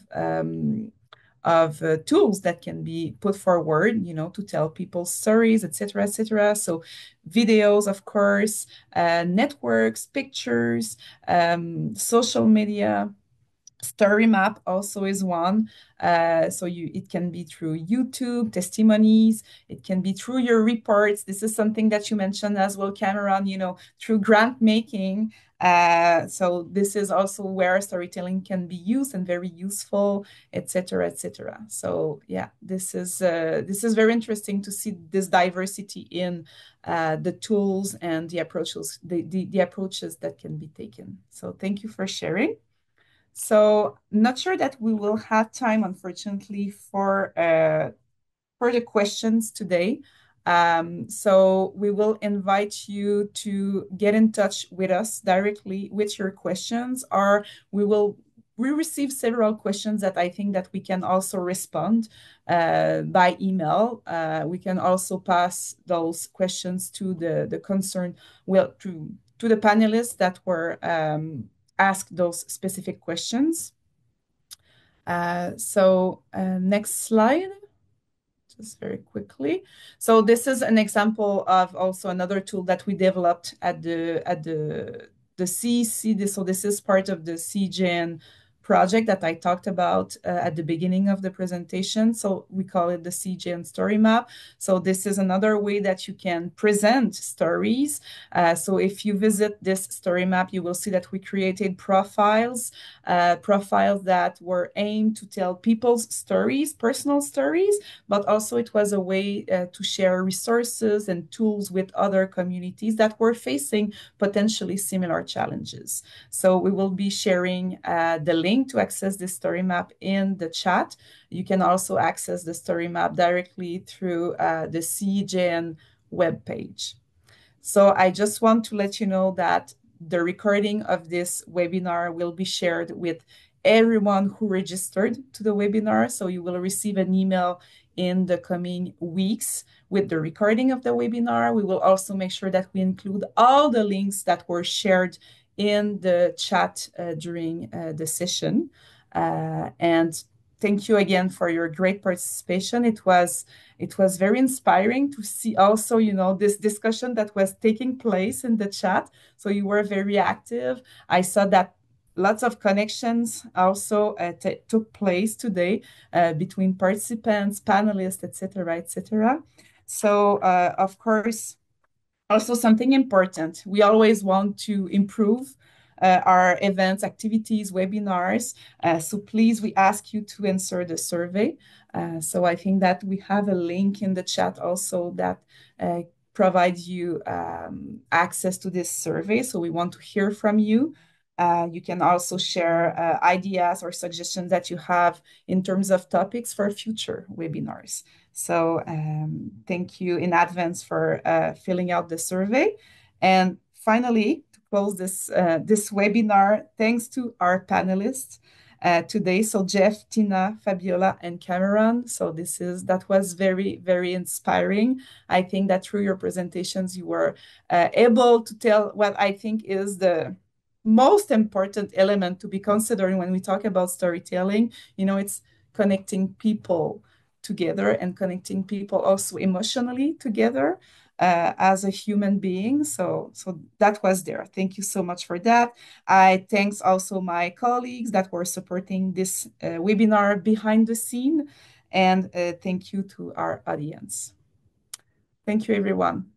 Speaker 1: tools that can be put forward, to tell people's stories, et cetera. So videos, of course, networks, pictures, social media. Story map also is one. So it can be through YouTube, testimonies. It can be through your reports. This is something that you mentioned as well, Cameron, through grant making. So this is also where storytelling can be used and very useful, et cetera. So yeah, this is very interesting to see this diversity in the tools and the approaches, the approaches that can be taken. So thank you for sharing. So not sure that we will have time, unfortunately, for the questions today. So we will invite you to get in touch with us directly with your questions, or we receive several questions that I think that we can also respond by email. We can also pass those questions to the concern, well, to the panelists that were ask those specific questions. So next slide, just very quickly. So this is an example of also another tool that we developed at the CEC. So this is part of the CEJN project that I talked about at the beginning of the presentation. So we call it the CEJN story map. So this is another way that you can present stories. So if you visit this story map, you will see that we created profiles that were aimed to tell people's stories, personal stories, but also it was a way to share resources and tools with other communities that were facing potentially similar challenges. So we will be sharing the link to access this story map in the chat. You can also access the story map directly through the CEJN webpage. So I just want to let you know that the recording of this webinar will be shared with everyone who registered to the webinar. So you will receive an email in the coming weeks with the recording of the webinar. We will also make sure that we include all the links that were shared in the chat during the session. And thank you again for your great participation. It was very inspiring to see also, this discussion that was taking place in the chat. So you were very active. I saw that lots of connections also took place today between participants, panelists, et cetera. So of course, also something important, we always want to improve our events, activities, webinars. So please, we ask you to answer the survey. So I think that we have a link in the chat also that provides you access to this survey. So we want to hear from you. You can also share ideas or suggestions that you have in terms of topics for future webinars. So thank you in advance for filling out the survey. And finally, to close this webinar, thanks to our panelists today. So Jeff, Tina, Fabiola, and Cameron. So that was very, very inspiring. I think that through your presentations, you were able to tell what I think is the most important element to be considering when we talk about storytelling. It's connecting people together and connecting people also emotionally together as a human being. So that was there. Thank you so much for that. I thanks also my colleagues that were supporting this webinar behind the scene. And thank you to our audience. Thank you, everyone.